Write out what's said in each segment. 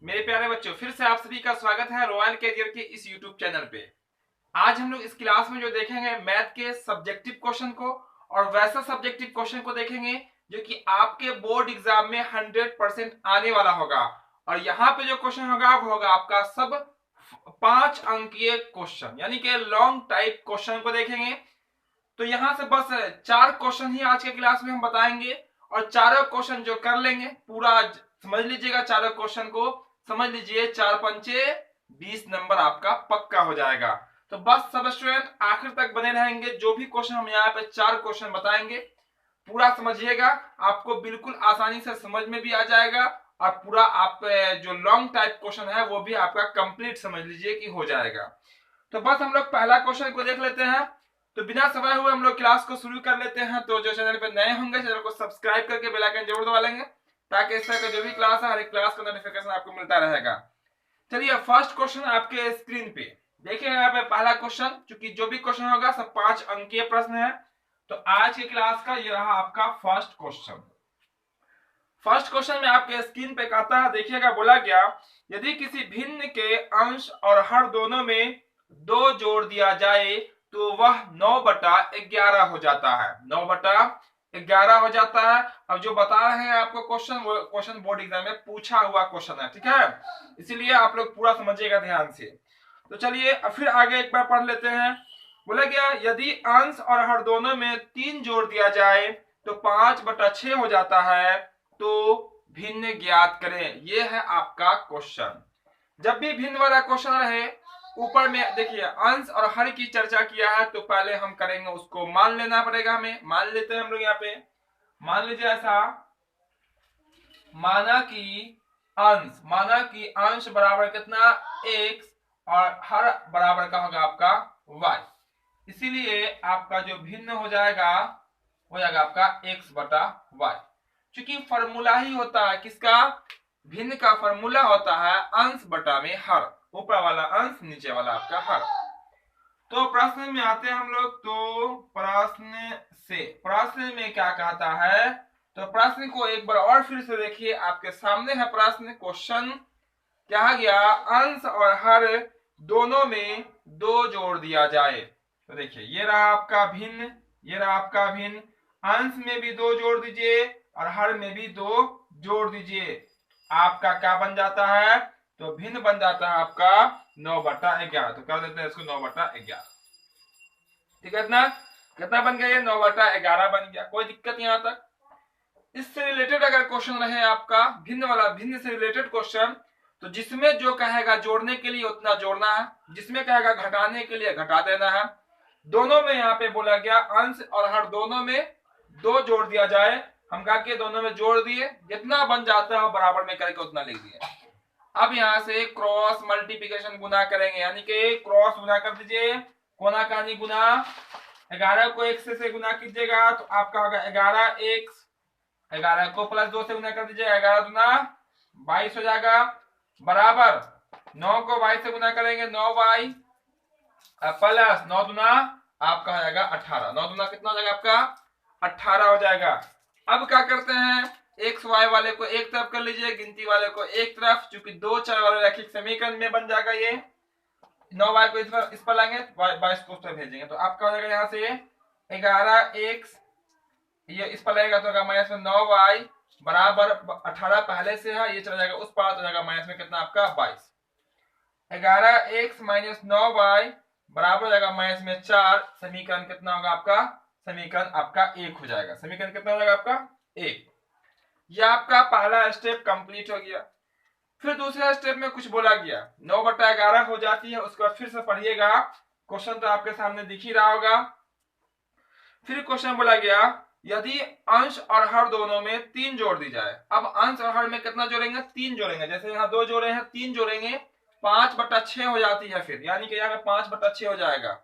मेरे प्यारे बच्चों, फिर से आप सभी का स्वागत है रॉयल कैरियर के इस यूट्यूब चैनल पे। आज हम लोग इस क्लास में जो देखेंगे मैथ के सब्जेक्टिव क्वेश्चन को और वैसा सब्जेक्टिव क्वेश्चन को देखेंगे जो कि आपके बोर्ड एग्जाम में 100% आने वाला होगा। और यहाँ पे जो क्वेश्चन होगा वो होगा आपका सब 5 अंकीय क्वेश्चन, यानी कि लॉन्ग टाइप क्वेश्चन को देखेंगे। तो यहाँ से बस 4 क्वेश्चन ही आज के क्लास में हम बताएंगे और चारों क्वेश्चन जो कर लेंगे पूरा समझ लीजिएगा। चारों क्वेश्चन को समझ लीजिए, 4 पंचे 20 नंबर आपका पक्का हो जाएगा। तो बस सब स्टूडेंट आखिर तक बने रहेंगे। जो भी क्वेश्चन हम यहाँ पे 4 क्वेश्चन बताएंगे पूरा समझिएगा, आपको बिल्कुल आसानी से समझ में भी आ जाएगा और पूरा आप जो लॉन्ग टाइप क्वेश्चन है वो भी आपका कंप्लीट समझ लीजिए कि हो जाएगा। तो बस हम लोग पहला क्वेश्चन को देख लेते हैं। तो बिना समय हुए हम लोग क्लास को शुरू कर लेते हैं। तो जो चैनल पे नए होंगे चैनल को सब्सक्राइब करके बेल आइकन जरूर दबा लेंगे ताकि इस तरह का जो भी क्लास है हर एक क्लास का नोटिफिकेशन आपको मिलता रहेगा। चलिए फर्स्ट क्वेश्चन आपके स्क्रीन पे देखिए। यहाँ पे पहला क्वेश्चन, चूंकि जो भी क्वेश्चन होगा सब 5 अंकीय प्रश्न है। तो आज के क्लास का ये रहा आपका फर्स्ट क्वेश्चन। फर्स्ट क्वेश्चन में आपके स्क्रीन पे कहता है, देखिएगा, बोला गया यदि किसी भिन्न के अंश और हर दोनों में 2 जोड़ दिया जाए तो वह 9/11 हो जाता है। 9/11 हो जाता है। अब जो बता रहे हैं आपको क्वेश्चन, वो क्वेश्चन बोर्ड एग्जाम में पूछा हुआ क्वेश्चन है, ठीक है, इसीलिए आप लोग पूरा समझिएगा ध्यान से। तो चलिए फिर आगे एक बार पढ़ लेते हैं। बोला गया यदि अंश और हर दोनों में 3 जोड़ दिया जाए तो 5/6 हो जाता है, तो भिन्न ज्ञात करें। ये है आपका क्वेश्चन। जब भी भिन्न वाला क्वेश्चन रहे, ऊपर में देखिए अंश और हर की चर्चा किया है, तो पहले हम करेंगे उसको मान लेना पड़ेगा हमें। मान लेते हैं हम लोग यहाँ पे, मान लीजिए ऐसा, माना कि अंश बराबर कितना x और हर बराबर का होगा आपका y। इसीलिए आपका जो भिन्न हो जाएगा आपका x/y। चूंकि फॉर्मूला ही होता है किसका, भिन्न का फॉर्मूला होता है अंश बटा में हर, ऊपर वाला अंश नीचे वाला आपका हर। तो प्रश्न में आते हैं हम लोग। तो प्रश्न में क्या कहता है, तो प्रश्न को एक बार और फिर से देखिए, आपके सामने है प्रश्न। क्वेश्चन क्या गया, अंश और हर दोनों में 2 जोड़ दिया जाए। तो देखिए ये रहा आपका भिन्न, ये रहा आपका भिन्न। अंश में भी 2 जोड़ दीजिए और हर में भी 2 जोड़ दीजिए। आपका क्या बन जाता है, तो भिन्न बन जाता है आपका 9/11। तो कर देते हैं इसको 9/11। ठीक है ना, कितना बन गया, ये 9/11 बन गया। कोई दिक्कत यहाँ तक। इससे रिलेटेड अगर क्वेश्चन रहे आपका भिन्न वाला, भिन्न से रिलेटेड क्वेश्चन, तो जिसमें जो कहेगा जोड़ने के लिए उतना जोड़ना है, जिसमें कहेगा घटाने के लिए घटा देना है। दोनों में यहाँ पे बोला गया अंश और हर दोनों में 2 जोड़ दिया जाए। हम कहा कि दोनों में जोड़ दिए, जितना बन जाता है बराबर में करके उतना लिख दिए। अब यहाँ से क्रॉस मल्टीप्लिकेशन गुना करेंगे, यानी कि क्रॉस गुना कर दीजिए, कोना कानी गुना। 11 को 1 से गुना कीजिएगा तो आपका होगा 11x। 11 को +2 से गुना कर दीजिए, 11 दूना 22 हो जाएगा, बराबर 9 को 22 से गुना करेंगे 9y प्लस 9 दूना आपका हो जाएगा 18। 9 दूना कितना हो जाएगा आपका 18 हो जाएगा। अब क्या करते हैं, एक्स वाई वाले को एक तरफ कर लीजिए, गिनती वाले को एक तरफ, चूंकि 2 चर वाले रैखिक समीकरण में बन जाएगा। ये 9y को इस पर लाएंगे, 22 को उस पर भेजेंगे, तो आपका हो जाएगा यहाँ से 11x, ये इस पर लगेगा तो होगा माइनस में 9y बराबर 18 पहले से है, ये चला जाएगा उस पार, तो जाएगा माइनस में कितना आपका 22। 11x माइनस 9y बराबर हो जाएगा माइनस में 4। समीकरण कितना होगा आपका, समीकरण आपका 1 हो जाएगा। समीकरण कितना हो जाएगा आपका 1। ये आपका पहला स्टेप कंप्लीट हो गया। फिर दूसरे स्टेप में कुछ बोला गया, 9/11 हो जाती है। उसके बाद फिर से पढ़िएगा, क्वेश्चन तो आपके सामने दिख ही रहा होगा। फिर क्वेश्चन बोला गया यदि अंश और हर दोनों में 3 जोड़ दी जाए। अब अंश और हर में कितना जोड़ेंगे, 3 जोड़ेंगे। जैसे यहाँ 2 जोड़े हैं, 3 जोड़ेंगे, 5/6 हो जाती है। फिर यानी कि यहाँ पे 5/6 हो जाएगा।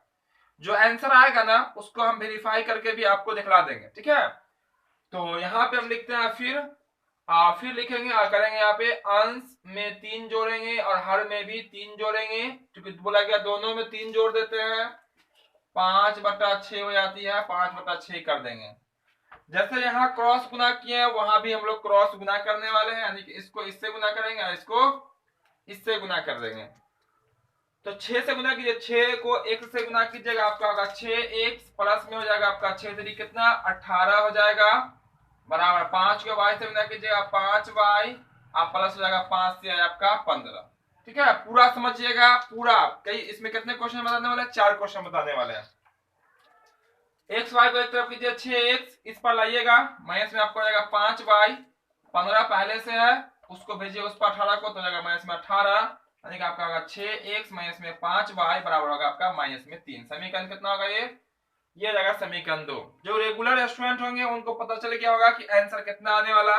जो आंसर आएगा ना उसको हम वेरीफाई करके भी आपको दिखला देंगे, ठीक है। तो यहाँ पे हम लिखते हैं फिर लिखेंगे करेंगे यहाँ पे अंश में 3 जोड़ेंगे और हर में भी 3 जोड़ेंगे, क्योंकि बोला गया दोनों में 3 जोड़ देते हैं, 5/6 हो जाती है, 5/6 कर देंगे। जैसे यहाँ क्रॉस गुना किए हैं वहां भी हम लोग क्रॉस गुना करने वाले हैं, यानी कि इसको इससे गुना करेंगे और इसको इससे गुना कर देंगे। तो 6 से गुना कीजिए, 6 को x से गुना कीजिएगा, आपका होगा 6x प्लस में हो जाएगा आपका 6 3 कितना 18 हो जाएगा, बराबर 5 को y से गुना कीजिएगा 5y, आप प्लस हो जाएगा 5 से आपका 15। ठीक है, पूरा समझिएगा पूरा। कई इसमें कितने क्वेश्चन बताने वाले हैं, 4 क्वेश्चन बताने वाले हैं। एक्स वाई को एक तरफ कीजिए, 6x इस पर लाइएगा, माइनस में आपको हो जाएगा 5y, 15 पहले से है उसको भेजिए उस पर 18 को, तो हो जाएगा माइनस में 18, यानी कि आपका होगा 6x माइनस में 5y बराबर होगा आपका माइनस में 3। समीकरण कितना होगा ये जाएगा समीकरण 2। जो रेगुलर स्टूडेंट होंगे उनको पता चल गया होगा कि आंसर कितना आने वाला।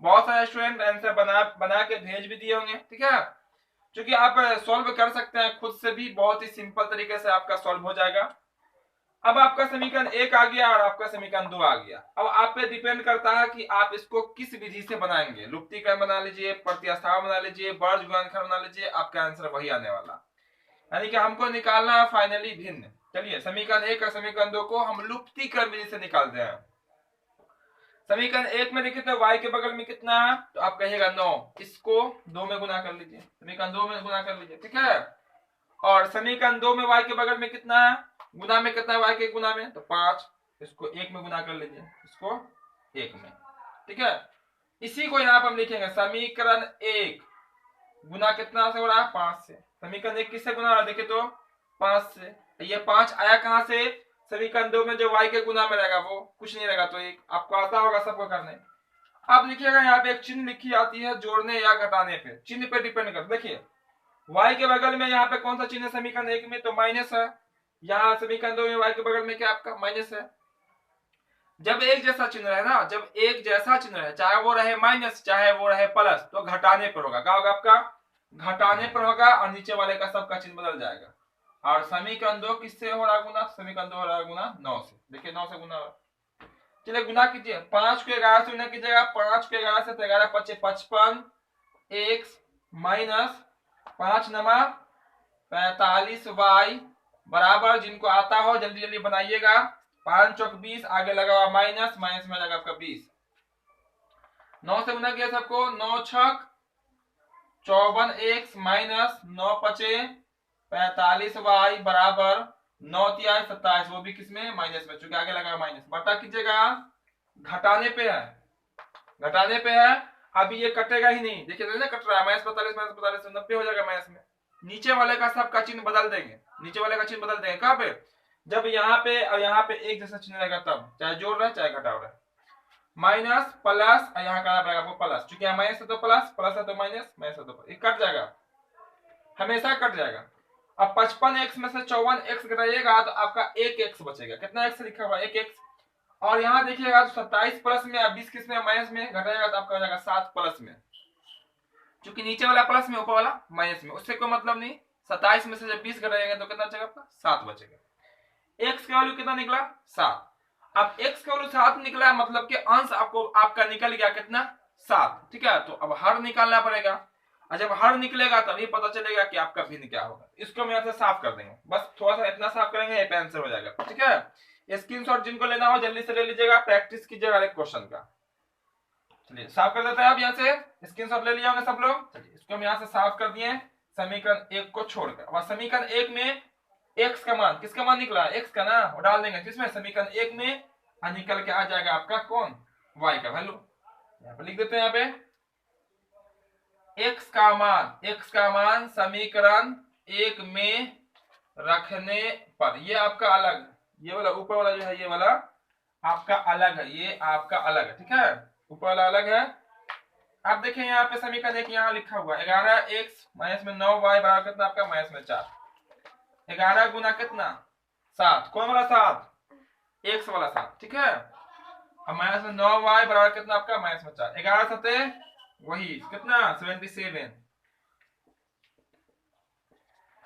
बहुत सारे स्टूडेंट आंसर बना के भेज भी दिए होंगे। ठीक है, क्योंकि आप सॉल्व कर सकते हैं खुद से भी, बहुत ही सिंपल तरीके से आपका सॉल्व हो जाएगा। अब आपका समीकरण 1 आ गया और आपका समीकरण 2 आ गया। अब आप पे डिपेंड करता है कि आप इसको किस विधि से बनाएंगे। लुप्तीकरण बना लीजिए, प्रतिस्थापन बना लीजिए, वर्ग गुणनखंड बना लीजिए, आपका आंसर वही आने वाला। यानी कि हमको निकालना है फाइनली भिन्न। चलिए समीकरण 1 और समीकरण 2 को हम लुप्तीकरण विधि से निकालते हैं। समीकरण 1 में देखिए तो y के बगल में कितना है, तो आप कहिएगा 9, इसको 2 में गुना कर लीजिए, समीकरण 2 में गुना कर लीजिए। ठीक है, और समीकरण 2 में y के बगल में कितना है, गुना में कितना है y के गुना में, तो 5, इसको 1 में गुना कर लीजिए, इसको 1 में। ठीक है, इसी को यहाँ पर हम लिखेंगे समीकरण 1 गुना कितना से हो रहा है 5 से। समीकरण 1 किससे गुना हो रहा है, देखिए तो 5 से। ये 5 आया कहां से, समीकरण 2 में जो y के गुना में रहेगा वो कुछ नहीं रहेगा, तो एक आपको आता होगा सबको करने। अब लिखिएगा यहाँ पे एक चिन्ह लिखी आती है जोड़ने या घटाने पे, चिन्ह पे डिपेंड कर। देखिए y के बगल में यहाँ पे कौन सा चिन्ह है समीकरण 1 में, तो माइनस है। यहाँ समीकरण 2 में y के बगल में क्या आपका माइनस है। जब एक जैसा चिन्ह रहे ना, जब एक जैसा चिन्ह रहे, चाहे वो रहे माइनस चाहे वो रहे प्लस, तो घटाने पर होगा। क्या होगा आपका, घटाने पर होगा, और नीचे वाले का सबका चिन्ह बदल जाएगा। और समीकरण 2 किससे हो रहा है गुना, समीकरण 2 हो रहा है गुना 9 से। देखिए 9 से गुना हो रहा है। चलिए गुना कीजिए, 5 को 11 से गुना कीजिएगा, 5 को 11 से तो 11 5 55, x माइनस 5 नमा 45y बराबर, जिनको आता हो जल्दी जल्दी बनाइएगा, 5 चौक 20, आगे लगा हुआ माइनस, माइनस में लगा आपका 20। 9 से गुना किया सबको, 9 छक 54 x माइनस 9 पचे 45y बराबर 9 तिहाई 27, वो भी किसमें माइनस में, चूंकि आगे लगा माइनस। बटा कीजिएगा, घटाने पे है, घटाने पे है। अभी ये कटेगा ही नहीं, देखिए ना कट रहा है, माइनस 45 90 हो जाएगा माइनस में। नीचे वाले का सबका चिन्ह बदल देंगे, नीचे वाले का चिन्ह बदल देंगे। कहां पे, जब यहाँ पे और यहाँ पे एक जैसा चिन्ह रहेगा तब, चाहे जोड़ रहे चाहे घटाव रहे। माइनस प्लस, यहाँ का रहेगा वो प्लस, चूंकि यहाँ माइनस है तो प्लस, प्लस है तो माइनस, माइनस है तो कट जाएगा, हमेशा कट जाएगा। अब 55x में से 54x घटाइएगा तो आपका 1x बचेगा। कितना x लिखा हुआ 1x, और यहाँ देखिएगा तो 27 प्लस में 20 किस में माइनस में घटाएगा तो आपका हो जाएगा 7 प्लस में, क्योंकि नीचे वाला प्लस में ऊपर वाला माइनस में, उससे कोई मतलब नहीं। 27 में से जब 20 घटाएंगे तो कितना बचेगा आपका 7 बचेगा। x का वैल्यू कितना निकला 7। अब x का वैल्यू 7 निकला, मतलब कि अंश आपको आपका निकल गया कितना 7। ठीक है, तो अब हर निकालना पड़ेगा, और जब हर निकलेगा तभी पता चलेगा कि आपका भिन्न क्या होगा। इसको हम यहाँ से साफ कर देंगे, बस थोड़ा सा इतना साफ करेंगे, ये आंसर हो जाएगा। ठीक है, स्क्रीनशॉट जिनको लेना हो जल्दी से ले लीजिएगा, प्रैक्टिस कीजिएगा एक क्वेश्चन का। चलिए साफ कर देते हैं। आप यहाँ से स्क्रीनशॉट ले लिया होंगे सब लोग। चलिए इसको हम यहाँ से साफ कर दिए समीकरण 1 को छोड़कर। अब समीकरण 1 में x का मान, किसका मान निकला x का ना, वो डाल देंगे किसमें समीकरण 1 में, और निकल के आ जाएगा आपका कौन y का वैल्यू। यहाँ पे लिख देते हैं, यहाँ पे x का मान समीकरण 1 में रखने पर, ये आपका अलग, ये वाला ऊपर वाला जो है ये वाला आपका अलग है, ये आपका अलग है। ठीक है, ऊपर वाला अलग है। आप देखें यहाँ पे समीकरण 1 यहाँ लिखा हुआ 11x माइनस में 9y बराबर कितना आपका माइनस में 4। 11 गुना कितना 7, कौन वाला 7, x वाला 7। ठीक है, अब माइनस में 9y बराबर कितना आपका माइनस में 4, 11 सते वही कितना 77।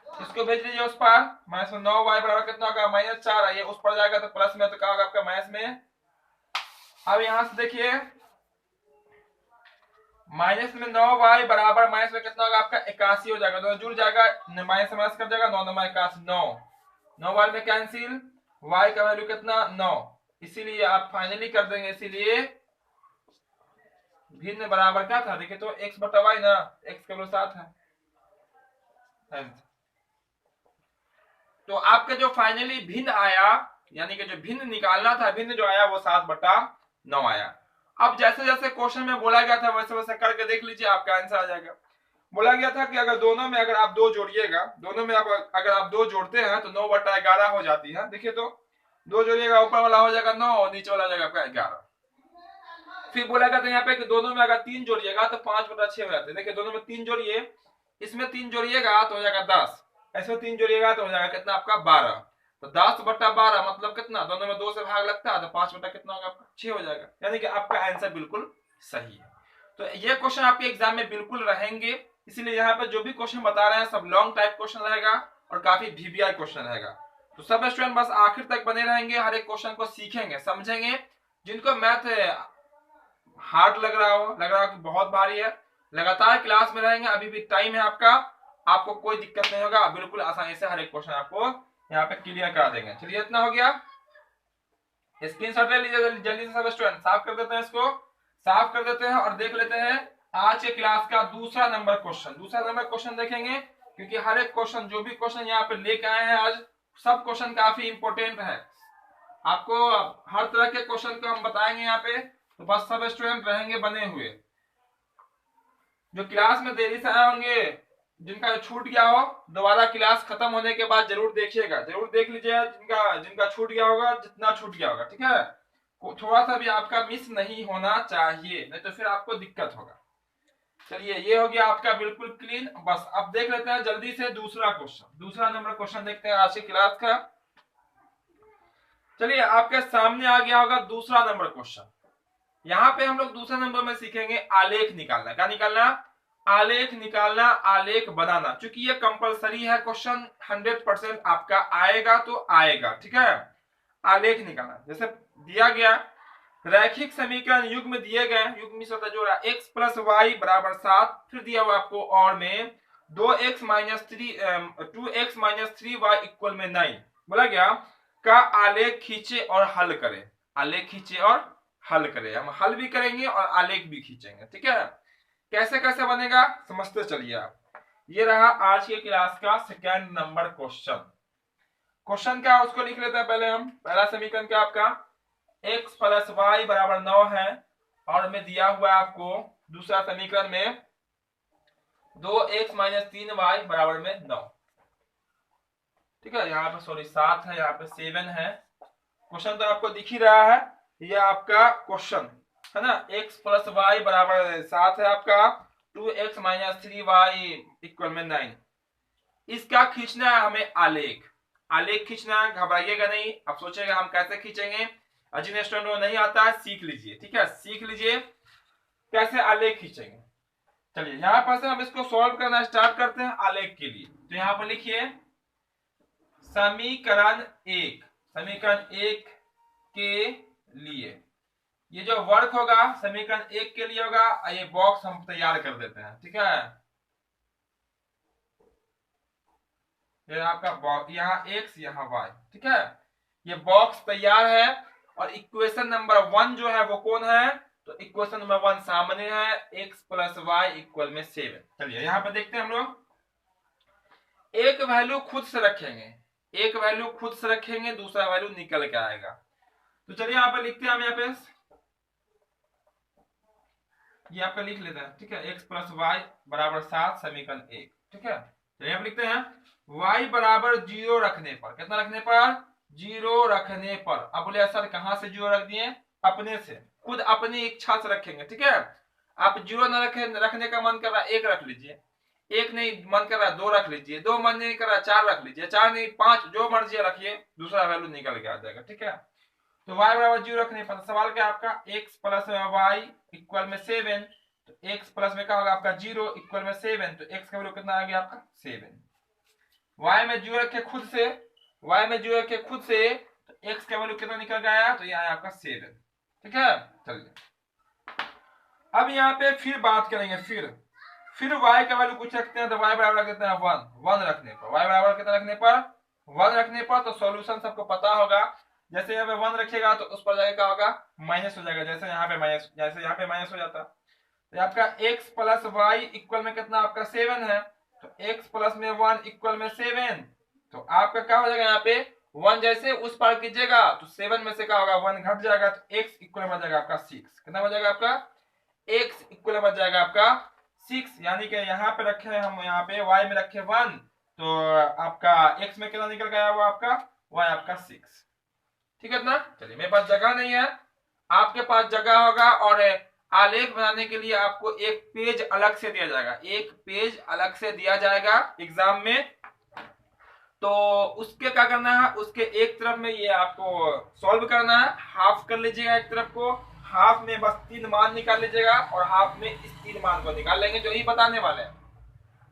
इसको भेज दीजिए उस पर, माइनस में 9y बराबर कितना होगा माइनस 4, ये उस पर जाएगा तो प्लस में, तो क्या होगा आपका माइनस में। अब यहां से देखिए माइनस में 9y बराबर माइनस में कितना होगा आपका 81 हो जाएगा, तो जुड़ जाएगा, माइनस माइनस कर जाएगा, 9 9 81, 9 y में कैंसिल, y का वैल्यू कितना 9, इसीलिए आप फाइनली कर देंगे। इसीलिए भिन्न बराबर क्या था, देखिए तो x बटा y ना, x का वैल्यू 7 है, आंसर। तो आपका जो फाइनली भिन्न आया, यानी कि जो भिन्न निकालना था, भिन्न जो आया वो 7/9 आया। अब जैसे जैसे क्वेश्चन में बोला गया था वैसे वैसे करके देख लीजिए, आपका आंसर आ जाएगा। बोला गया था कि अगर दोनों में अगर आप 2 जोड़िएगा, दोनों में अगर आप 2 जोड़ते हैं तो 9/11 हो जाती है। देखिए तो 2 जोड़िएगा, ऊपर वाला हो जाएगा 9 और नीचे वाला हो जाएगा आपका 11। फिर बोला गया था यहाँ पे कि दोनों में अगर 3 जोड़िएगा तो 5/6 हो जाते हैं। देखिए दोनों में 3 जोड़िए, इसमें 3 जोड़िएगा तो हो जाएगा 10, इसमें 3 जोड़िएगा तो हो जाएगा कितना आपका 12। तो 10/12 मतलब कितना, दोनों में 2 से भाग लगता है तो 5 बटा कितना होगा आपका 6 हो जाएगा। यानी कि आपका आंसर बिल्कुल सही है। तो ये क्वेश्चन आपके एग्जाम में बिल्कुल रहेंगे, इसलिए यहाँ पे जो भी क्वेश्चन बता रहे हैं सब लॉन्ग टाइप क्वेश्चन रहेगा और काफी वीवीआई क्वेश्चन रहेगा। तो सब स्टूडेंट बस आखिर तक बने रहेंगे, हर एक क्वेश्चन को सीखेंगे, समझेंगे। जिनको मैथ हार्ड लग रहा हो कि बहुत भारी है, लगातार क्लास में रहेंगे, अभी भी टाइम है आपका, आपको कोई दिक्कत नहीं होगा, बिल्कुल आसानी से हर एक क्वेश्चन आपको यहाँ पे क्लियर करा देंगे। चलिए इतना हो गया, स्क्रीनशॉट ले लीजिए जल्दी से सब स्टूडेंट। साफ कर देते हैं, इसको साफ कर देते हैं और देख लेते हैं आज के क्लास का दूसरा नंबर क्वेश्चन। दूसरा नंबर क्वेश्चन देखेंगे क्योंकि हर एक क्वेश्चन, जो भी क्वेश्चन यहाँ पे लेके आए हैं आज, सब क्वेश्चन काफी इंपोर्टेंट है। आपको हर तरह के क्वेश्चन को हम बताएंगे यहाँ पे, तो बस सब स्टूडेंट रहेंगे बने हुए। जो क्लास में देरी से आए होंगे, जिनका छूट गया हो, दोबारा क्लास खत्म होने के बाद जरूर देखिएगा, जरूर देख लीजिएगा। जिनका छूट गया होगा, जितना छूट गया होगा, ठीक है, थोड़ा सा भी आपका मिस नहीं होना चाहिए, नहीं तो फिर आपको दिक्कत होगा। चलिए ये हो गया आपका बिल्कुल क्लीन। बस अब देख लेते हैं जल्दी से दूसरा क्वेश्चन, दूसरा नंबर क्वेश्चन देखते हैं आज की क्लास का। चलिए आपके सामने आ गया होगा दूसरा नंबर क्वेश्चन। यहाँ पे हम लोग दूसरे नंबर में सीखेंगे आलेख निकालना। क्या निकालना, आलेख निकालना, आलेख बनाना। चूंकि ये कंपलसरी है क्वेश्चन, 100% आपका आएगा तो आएगा, ठीक है। आलेख निकालना, जैसे दिया गया रैखिक समीकरण युग्म दिए गए, युग्म होता जो x प्लस वाई बराबर 7, फिर दिया हुआ आपको और में 2x माइनस 3 वाई इक्वल में 9 बोला गया का आलेख खींचे और हल करें। आलेख खींचे और हल करें, हम हल भी करेंगे और आलेख भी खींचेंगे, ठीक है। कैसे कैसे बनेगा समझते चलिए आप। ये रहा आज की क्लास का सेकेंड नंबर क्वेश्चन। क्वेश्चन क्या उसको लिख लेते हैं पहले हम। पहला समीकरण क्या आपका x प्लस वाई बराबर 9 है और में दिया हुआ है आपको दूसरा समीकरण में 2x माइनस 3y बराबर में 9, ठीक है। यहाँ पे सॉरी 7 है, यहाँ पे 7 है। क्वेश्चन तो आपको दिख ही रहा है, ये आपका क्वेश्चन है ना। x प्लस वाई बराबर 7 है आपका, 2x माइनस 3y इक्वल में 9। इसका खींचना है हमें आलेख। आलेख खींचना है, घबराइएगा नहीं। अब सोचेगा हम कैसे खींचेंगे, जिन्हें स्टूडेंट को नहीं आता है सीख लीजिए, ठीक है, सीख लीजिए कैसे आलेख खींचेंगे। चलिए यहाँ पर से हम इसको सॉल्व करना स्टार्ट करते हैं आलेख के लिए। तो यहाँ पर लिखिए समीकरण 1, समीकरण 1 के लिए ये जो वर्क होगा समीकरण 1 के लिए होगा, ये बॉक्स हम तैयार कर देते हैं, ठीक है। ये आपका यहाँ x यहाँ y, ठीक है। ये बॉक्स तैयार है और इक्वेशन नंबर 1 जो है वो कौन है, तो इक्वेशन नंबर 1 सामने है, x प्लस वाई इक्वल में 7। चलिए यहाँ पे देखते हैं हम लोग। एक वैल्यू खुद से रखेंगे, एक वैल्यू खुद से रखेंगे, दूसरा वैल्यू निकल के आएगा। तो चलिए यहाँ पे लिखते हैं हम, यहाँ पे ये आपका लिख लेते हैं, ठीक है। x प्लस वाई बराबर 7 समीकरण 1, ठीक है। तो यहाँ पे लिखते हैं y बराबर 0 रखने पर, कितना रखने पर, 0 रखने पर। अब बोले सर कहां से 0 रख दिए, अपने से, खुद अपनी इच्छा से रखेंगे, ठीक है। आप 0 न रखने का मन कर रहा है 1 रख लीजिए, 1 नहीं मन कर रहा 2 रख लीजिए, 2 मन नहीं कर रहा 4 रख लीजिए, 4 नहीं 5, जो मर्जी रखिए, दूसरा वैल्यू निकल के आ जाएगा, ठीक है। तो y बराबर 0 रखने पर सवाल क्या आपका x प्लस वाई इक्वल में 7। तो x प्लस में क्या होगा आपका 0 इक्वल में 7, तो x का वैल्यू कितना आ गया आपका 7। y में 0 रखे खुद से, y में 0 रखे खुद से, तो x का वैल्यू कितना निकल गया, तो ये आया आपका 7, ठीक है। चलिए अब यहाँ पे फिर बात करेंगे, फिर y का वैल्यू कुछ रखते हैं, तो y बराबर रख देते हैं 1 रखने पर, y बराबर कितना रखने पर, 1 रखने पर। तो सॉल्यूशन सबको पता होगा, जैसे यहाँ पे 1 रखेगा तो उस पर जाएगा क्या होगा, माइनस हो जाएगा, जैसे यहाँ पे माइनस, जैसे यहाँ पे माइनस हो जाता। तो आपका x प्लस वाई इक्वल में कितना आपका 7 है, तो x प्लस में 1 इक्वल में 7। तो आपका क्या हो जाएगा यहाँ पे 1 जैसे उस पार कीजिएगा तो 7 में से क्या होगा 1 घट जाएगा, तो x इक्वल बच जाएगा आपका 6। कितना बच जाएगा आपका x इक्वल बच जाएगा आपका 6। यानी कि यहाँ पे रखे हैं हम, यहाँ पे y में रखे 1, तो आपका x में कितना निकल गया वो आपका y आपका 6। ठीक है ना। चलिए मेरे पास जगह नहीं है, आपके पास जगह होगा और आलेख बनाने के लिए आपको एक पेज अलग से दिया जाएगा, एक पेज अलग से दिया जाएगा एग्जाम में। तो उसके क्या करना है, उसके एक तरफ में ये आपको सॉल्व करना है, हाफ कर लीजिएगा एक तरफ को, हाफ में बस 3 मान निकाल लीजिएगा और हाफ में इस 3 मान को निकाल लेंगे जो ही बताने वाले हैं।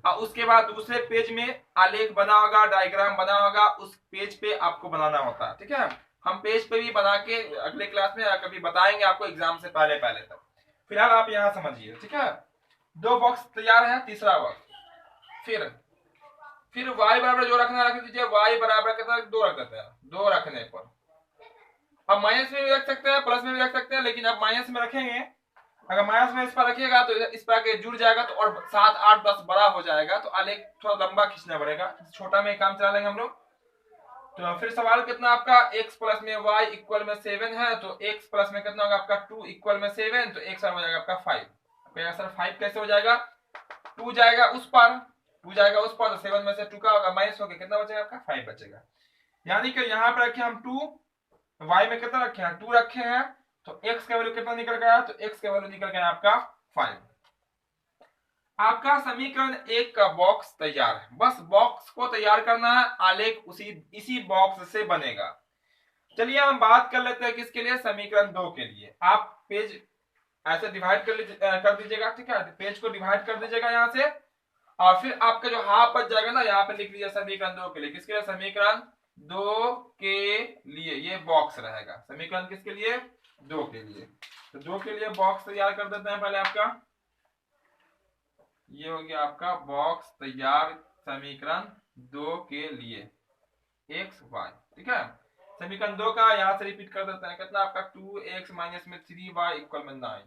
और उसके बाद दूसरे पेज में आलेख बना होगा, डायग्राम बना होगा, उस पेज पे आपको बनाना होता है। ठीक है, हम पेज पे भी बना के अगले क्लास में कभी बताएंगे आपको एग्जाम से पहले पहले तक। फिलहाल आप यहाँ समझिए। ठीक है, 2 बॉक्स तैयार है, तीसरा बॉक्स। फिर y बराबर जो रखना रख दीजिए, y बराबर कितना 2 रख देते हैं। 2 रखने पर अब माइनस में भी रख सकते हैं, प्लस में भी रख सकते हैं, लेकिन अब माइनस में रखेंगे। अगर माइनस में इस पर रखिएगा तो इस पर आके जुड़ जाएगा, तो और 7 8 10 बड़ा हो जाएगा, तो आलेख थोड़ा लंबा खींचना पड़ेगा, छोटा में काम चला लेंगे हम लोग। तो फिर सवाल कितना आपका x प्लस में y इक्वल में 7 है, तो x प्लस में कितना होगा आपका 2 इक्वल में 7, तो x हो जाएगा आपका 5। आपका आंसर 5 कैसे हो जाएगा, 2 जाएगा उस पर, 2 जाएगा उस पर, तो 7 में से 2 का होगा माइनस हो गया, कितना बचेगा आपका 5 बचेगा। यानी कि यहाँ पर रखे हम 2, y में कितना रखे हैं 2 रखे हैं, तो x का वैल्यू कितना निकल गया, तो x का वैल्यू निकल गया आपका 5। आपका समीकरण 1 का बॉक्स तैयार है, बस बॉक्स को तैयार करना है, आलेख इसी बॉक्स से बनेगा। चलिए हम बात कर लेते हैं किसके लिए, समीकरण 2 के लिए। आप पेज ऐसे डिवाइड कर दीजिएगा। ठीक है, पेज को डिवाइड कर दीजिएगा यहाँ से, और फिर आपका जो हाफ बच जाएगा ना, यहाँ पे लिख लीजिए समीकरण 2 के लिए। किसके लिए, समीकरण 2 के लिए ये बॉक्स रहेगा। समीकरण किसके लिए, 2 के लिए। तो 2 के लिए बॉक्स तैयार कर देते हैं पहले। आपका ये हो गया आपका बॉक्स तैयार समीकरण 2 के लिए x y। ठीक है, समीकरण 2 का यहाँ से रिपीट कर देते हैं, कितना आपका 2x माइनस में 3y इक्वल में 9।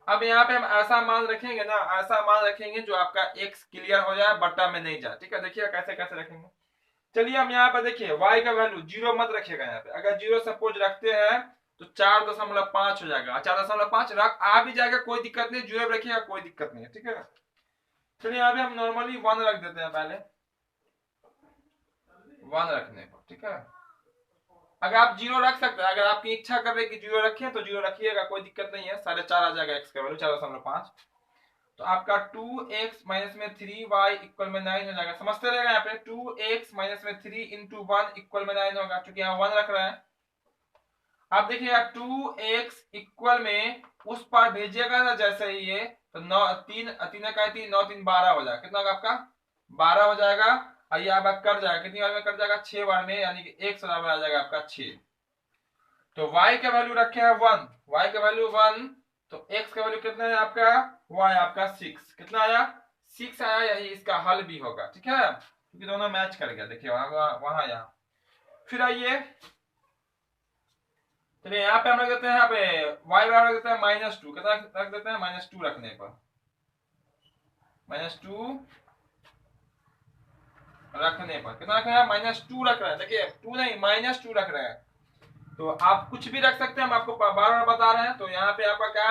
अब यहाँ पे हम ऐसा मान रखेंगे ना, ऐसा मान रखेंगे जो आपका x क्लियर हो जाए, बट्टा में नहीं जाए। ठीक है, देखिए कैसे कैसे रखेंगे। चलिए हम यहाँ पे देखिए y का वैल्यू 0 मत रखिएगा यहाँ पे। अगर 0 सपोज रखते हैं तो 4.5 हो जाएगा, 4.5 रख आ भी जाएगा, कोई दिक्कत नहीं, 0 रखिएगा कोई दिक्कत नहीं है। ठीक है, चलिए यहाँ पे हम नॉर्मली 1 रख देते हैं पहले, 1 रखने पर। ठीक है, अगर आप 0 रख सकते हैं, अगर आपकी इच्छा कर रहे कि 0 रखें तो 0 रखिएगा, कोई दिक्कत नहीं है। 4.5 आ जाएगा x का वैल्यू 4.5, तो आपका 2x माइनस में 3y इक्वल में 9 हो जाएगा। समझते रहेगा, यहाँ पे 2x माइनस में 3 इंटू 1 इक्वल में 9 होगा, क्योंकि यहाँ 1 रख रहे हैं। आप देखिएगा 2x इक्वल में उस पार भेजिएगा ना जैसे ही ये, तो 9 3 का 3 9 3 12 हो जाएगा। कितना होगा आपका 12 हो जाएगा, और ये आपका कट जाएगा, कितनी बार में कट जाएगा 6 बार में, यानी कि x बराबर आ जाएगा आपका 6। तो y का वैल्यू रखे हैं 1, y का वैल्यू 1, तो x का वैल्यू कितना है आपका, y आपका 6। कितना आया 6 आया, यही इसका हल भी होगा। ठीक है, क्योंकि दोनों मैच कर गया। देखिए वहां यहाँ। फिर आइए, चलिए यहाँ पे हम रख देते हैं, यहाँ पे y बराबर रख देते हैं -2। कितना रख देते हैं -2 रखने पर, -2 रखने पर कितना रख रहे हैं -2 रख रहे हैं। देखिए 2 नहीं -2 रख रहे हैं, तो आप कुछ भी रख सकते हैं, हम आपको बार बार बता रहे हैं। तो यहाँ पे आपका क्या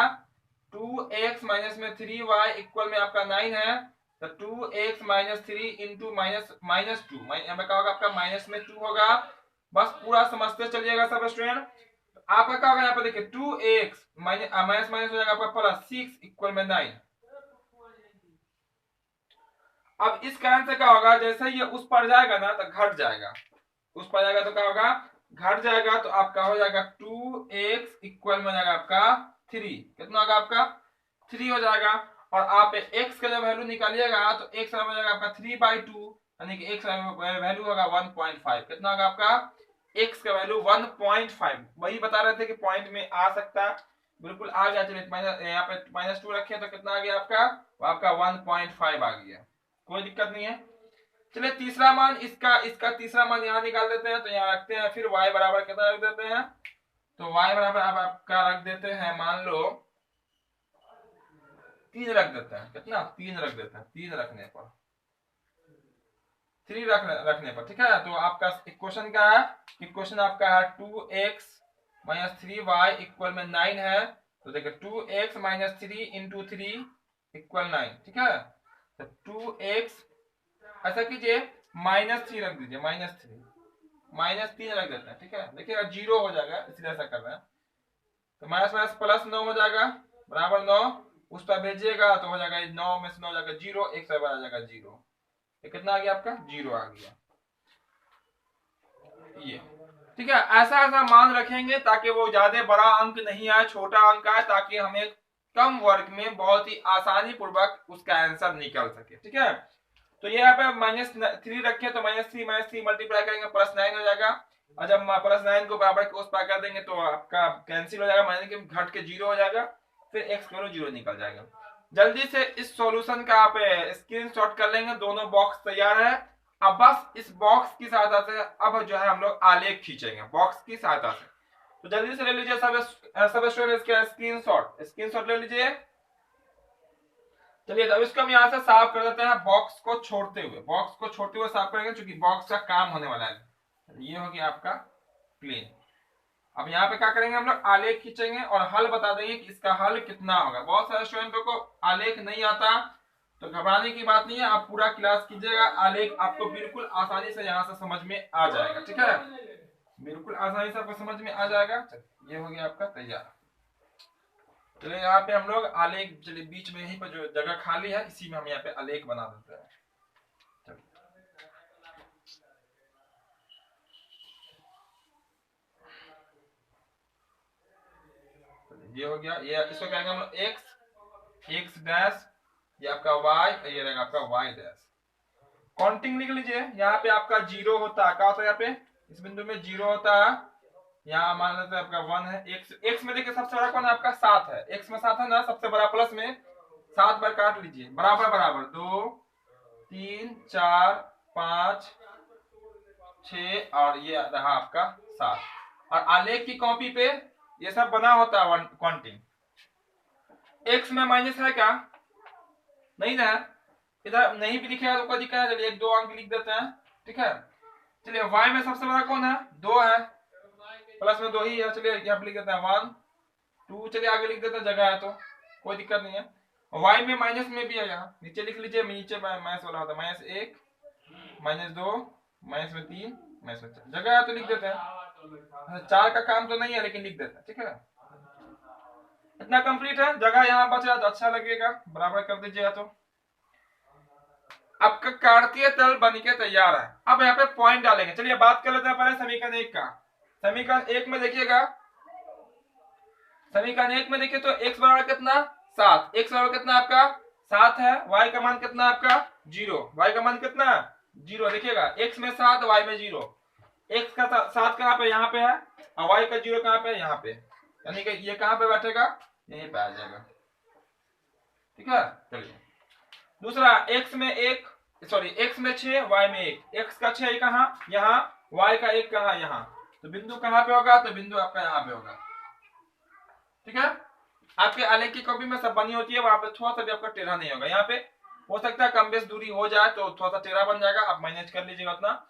2x माइनस में 3y इक्वल में आपका 9 है, तो 2x माइनस 3 इंटू -2 यहाँ पे क्या होगा आपका माइनस में 2 होगा। बस पूरा समझते चलिएगा सब स्टूडेंट। आपका क्या होगा यहाँ पे देखिए 2x माइनस माइनस हो जाएगा आपका प्लस 6 इक्वल में 9। अब इस कारण से क्या होगा, जैसे ही ये उस पर जाएगा ना तो घट जाएगा, उस पर जाएगा तो क्या होगा घट जाएगा, तो आपका हो जाएगा 2x इक्वल में हो जाएगा आपका 3। कितना होगा आपका 3 हो जाएगा। और आप x का जब वैल्यू निकालिएगा तो x हो जाएगा आपका 3/2, यानी कि x का वैल्यू होगा 1.5। कितना होगा आपका x का वैल्यू 1.5। वही बता रहे थे कि पॉइंट में आ सकता है, बिल्कुल आ गया। चलिए यहाँ पे -2 रखे तो कितना आ गया आपका, आपका 1.5 आ गया, कोई दिक्कत नहीं है। चलिए तीसरा मान, इसका तीसरा मान यहाँ निकाल देते हैं, तो यहाँ रखते हैं। फिर y बराबर कितना रख देते हैं, तो y बराबर अब आपका रख देते हैं, मान लो 3 रख देते हैं, कितना 3 रख देते हैं, 3 रखने पर 3 रखने पर ठीक है। तो आपका इक्वेशन क्या है, इक्वेशन आपका है 2x माइनस 3y इक्वल में 9 है। तो देखिए 2x माइनस 3 इंटू 3 इक्वल 9 ठीक है। तो 2x ऐसा कीजिए -3 रख दीजिए, -3 रख देते हैं ठीक है। देखिएगा 0 हो जाएगा इसलिए ऐसा कर रहे हैं। तो माइनस माइनस प्लस 9 हो जाएगा बराबर 9, उस पर भेजिएगा तो हो जाएगा 9 में से 9 जाएगा 0, 1 से आ जाएगा 0। ये कितना आ गया आपका 0 आ गया ये ठीक है। ऐसा ऐसा मान रखेंगे ताकि वो ज्यादा बड़ा अंक नहीं आए, छोटा अंक आए, ताकि हमें कम वर्क में बहुत ही आसानी पूर्वक उसका आंसर निकल सके ठीक है। तो ये यहाँ पे -3 रखे तो -3 मल्टीप्लाई करेंगे +9 हो जाएगा, और जब +9 को बराबर के उस पर कर देंगे तो आपका कैंसिल हो जाएगा, माने कि घट के 0 हो जाएगा, फिर x करो 0 निकल जाएगा। जल्दी से इस सॉल्यूशन का आप स्क्रीनशॉट कर लेंगे, दोनों बॉक्स तैयार है। अब बस इस बॉक्स की सहायता से अब जो है हम लोग आलेख खींचेंगे बॉक्स की सहायता से। तो जल्दी से ले लीजिए सब स्टूडेंट इसका स्क्रीनशॉट ले लीजिए। चलिए अब इसको हम यहाँ से साफ कर देते हैं, बॉक्स को छोड़ते हुए साफ करेंगे, क्योंकि बॉक्स का काम होने वाला है। ये हो गया आपका प्लेन। अब यहाँ पे क्या करेंगे हम लोग आलेख खींचेंगे और हल बता देंगे कि इसका हल कितना होगा। बहुत सारे स्टूडेंटों को आलेख नहीं आता तो घबराने की बात नहीं है, आप पूरा क्लास कीजिएगा, आलेख आपको बिल्कुल आसानी से यहाँ से समझ में आ जाएगा ठीक है, बिल्कुल आसानी से आपको समझ में आ जाएगा। ये हो गया आपका तैयार। चलिए यहाँ पे हम लोग आलेख, चलिए बीच में यहीं पर जो जगह खाली है इसी में हम यहाँ पे आलेख बना देते हैं। ये हो गया, ये इसको क्या हम लोग x डैश, ये आपका y, ये रहेगा आपका y डैश। काउंटिंग लिख लीजिए, यहाँ पे आपका 0 होता है, क्या होता है यहाँ पे इस बिंदु में 0 होता है, यहाँ मान लेते हैं आपका 1 है। x में देखिए सबसे बड़ा कौन है आपका 7 है, x में 7 है ना, सबसे बड़ा प्लस में 7 बार काट लीजिए, बराबर बराबर 2 3 4 5 6 और ये रहा आपका 7। और आलेख की कॉपी पे ये सब बना होता है क्वांटिंग। x में माइनस है क्या, नहीं ना, इधर नहीं भी दिखेगा तो कोई दिक्कत है, चलिए 1 2 अंक लिख देते हैं ठीक है। चलिए y में सबसे बड़ा कौन है 2 है, प्लस में 2 ही है, चलिए यहाँ पे लिख देते हैं 1 2, चलिए आगे लिख देते हैं, जगह है तो कोई दिक्कत नहीं है। y में माइनस में भी है, यहाँ नीचे लिख लीजिए, नीचे माइनस वाला होता है -1 -2 -3 -4, जगह है तो लिख देते हैं। 4 का काम तो नहीं है लेकिन लिख देते हैं ठीक है। इतना कंप्लीट है, जगह यहाँ बचा तो अच्छा लगेगा, बराबर कर दीजिएगा। तो आपका कार्तीय तल बन के तैयार है। अब यहाँ पे पॉइंट डालेंगे, चलिए बात कर लेते हैं पहले समीकरण 1 का। समीकरण 1 में देखिएगा, समीकरण 1 में देखिए तो x बराबर कितना 7, x बराबर कितना आपका 7 है, y का मान कितना आपका 0, y का मान कितना 0, देखिएगा x में 7 y में 0, x का 7 कहाँ पे यहाँ पे है और y का 0 कहाँ पे यहाँ पे, यानी कि ये कहाँ पे बैठेगा यहीं पे आ जाएगा ठीक है। चलिए दूसरा x में 6 y में 1, x का 6 कहाँ यहाँ, y का 1 कहाँ यहाँ, तो बिंदु कहाँ पे होगा, तो बिंदु आपका यहाँ पे होगा ठीक है। आपके आलेख की कॉपी में सब बनी होती है, वहां पे थोड़ा सा भी आपका टेढ़ा नहीं होगा, यहाँ पे हो सकता है कम बेस दूरी हो जाए तो थोड़ा सा टेढ़ा बन जाएगा, आप मैनेज कर लीजिएगा उतना।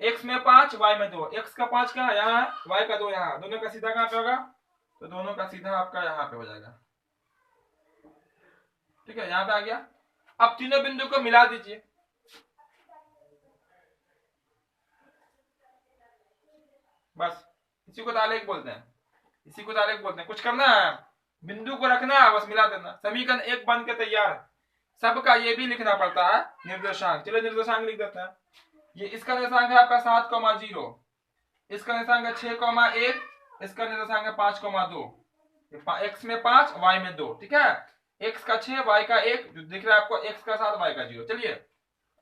x में 5 y में 2, x का 5 कहाँ यहाँ है, y का 2 यहाँ, दोनों का सीधा कहाँ पे होगा, तो दोनों का सीधा आपका यहाँ पे हो जाएगा ठीक है, यहाँ पे आ गया। अब तीनों बिंदु को मिला दीजिए, बस इसी को आलेख बोलते हैं, इसी को आलेख बोलते हैं। कुछ करना है, बिंदु को रखना है, बस मिला देना, समीकरण 1 बन के तैयार है। सबका ये भी लिखना पड़ता है निर्देशांक, चलो निर्देशांक लिख देते हैं। ये इसका निर्देशांक है आपका 7,0, इसका निर्देशांक है 6,1, इसका निर्देशांक है 5,2, x में 5 y में 2 ठीक है, x का 6 y का 1 जो दिख रहा है आपको, x का 7 y का 0। चलिए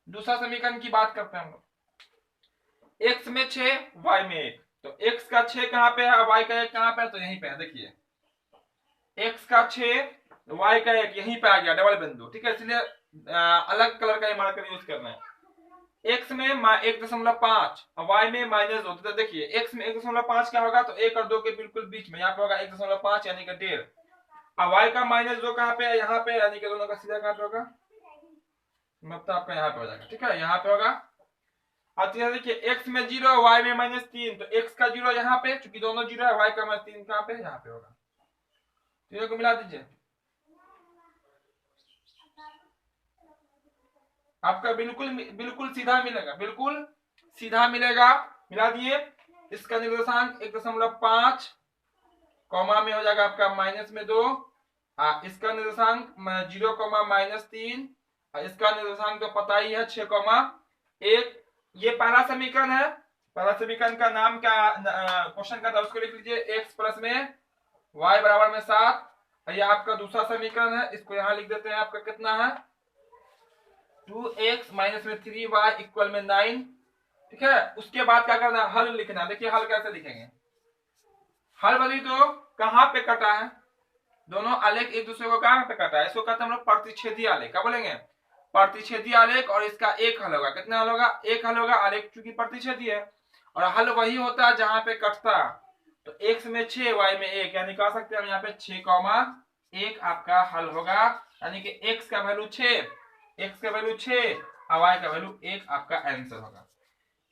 दूसरा समीकरण की बात करते हैं हम लोग, x में 6 y में 1, तो x का 6 कहाँ पे है, y का 1 कहाँ पे है, तो यहीं पे है, देखिए x का 6 y का 1 यहीं पे आ गया डबल बिंदु ठीक है, इसलिए अलग कलर का मार्कर यूज करना है। x में 1.5 y में -2, तो देखिए x में 1.5 क्या होगा, तो 1 और 2 के बिल्कुल बीच में, यहाँ पे होगा 1.5 यानी कि 1.5, अब y का -2 कहाँ पे है, यहाँ पे, यानी कि दोनों का सीधा काट होगा, मतलब आपका यहाँ पे हो जाएगा। ठीक है, यहाँ पे होगा। अब देखिए x में 0 y में -3, तो x का 0 यहाँ पे, चूंकि दोनों 0 है, y का -3 कहाँ पे, यहाँ पे होगा। तीनों को मिला दीजिए, आपका बिल्कुल बिल्कुल सीधा मिलेगा, बिल्कुल सीधा मिलेगा। मिला दिए, इसका निर्देशांक 1.5 कॉमा में हो जाएगा आपका -2, इसका निर्देशांक 0, -3, इसका निर्देशांक तो पता ही है 6, 1। ये पहला समीकरण है। पहला समीकरण का नाम क्या, क्वेश्चन का था उसको लिख लीजिए, x प्लस में y बराबर में 7। ये आपका दूसरा समीकरण है, इसको यहाँ लिख देते हैं, आपका कितना है 2x माइनस में 3y इक्वल में 9। ठीक है, उसके बाद क्या करना है, हल लिखना। देखिए हल कैसे लिखेंगे, हल बनी तो कहां पे कटा है, दोनों आलेख एक दूसरे को कहां पे कटा है, इसको कहते हैं हम लोग प्रतिच्छेदी आलेख। क्या बोलेंगे, प्रतिच्छेदी आलेख। और इसका एक हल होगा, कितना हल होगा, एक हल होगा, आलेख चूंकि प्रतिच्छेदी है। और हल वही होता है जहां पे कटता, तो x में 6 y में 1, यानी कह सकते हैं हम यहाँ पे 6, 1 आपका हल होगा। यानी कि x का वैल्यू 6, x का वैल्यू 6 और y का वैल्यू 1 आपका आंसर होगा।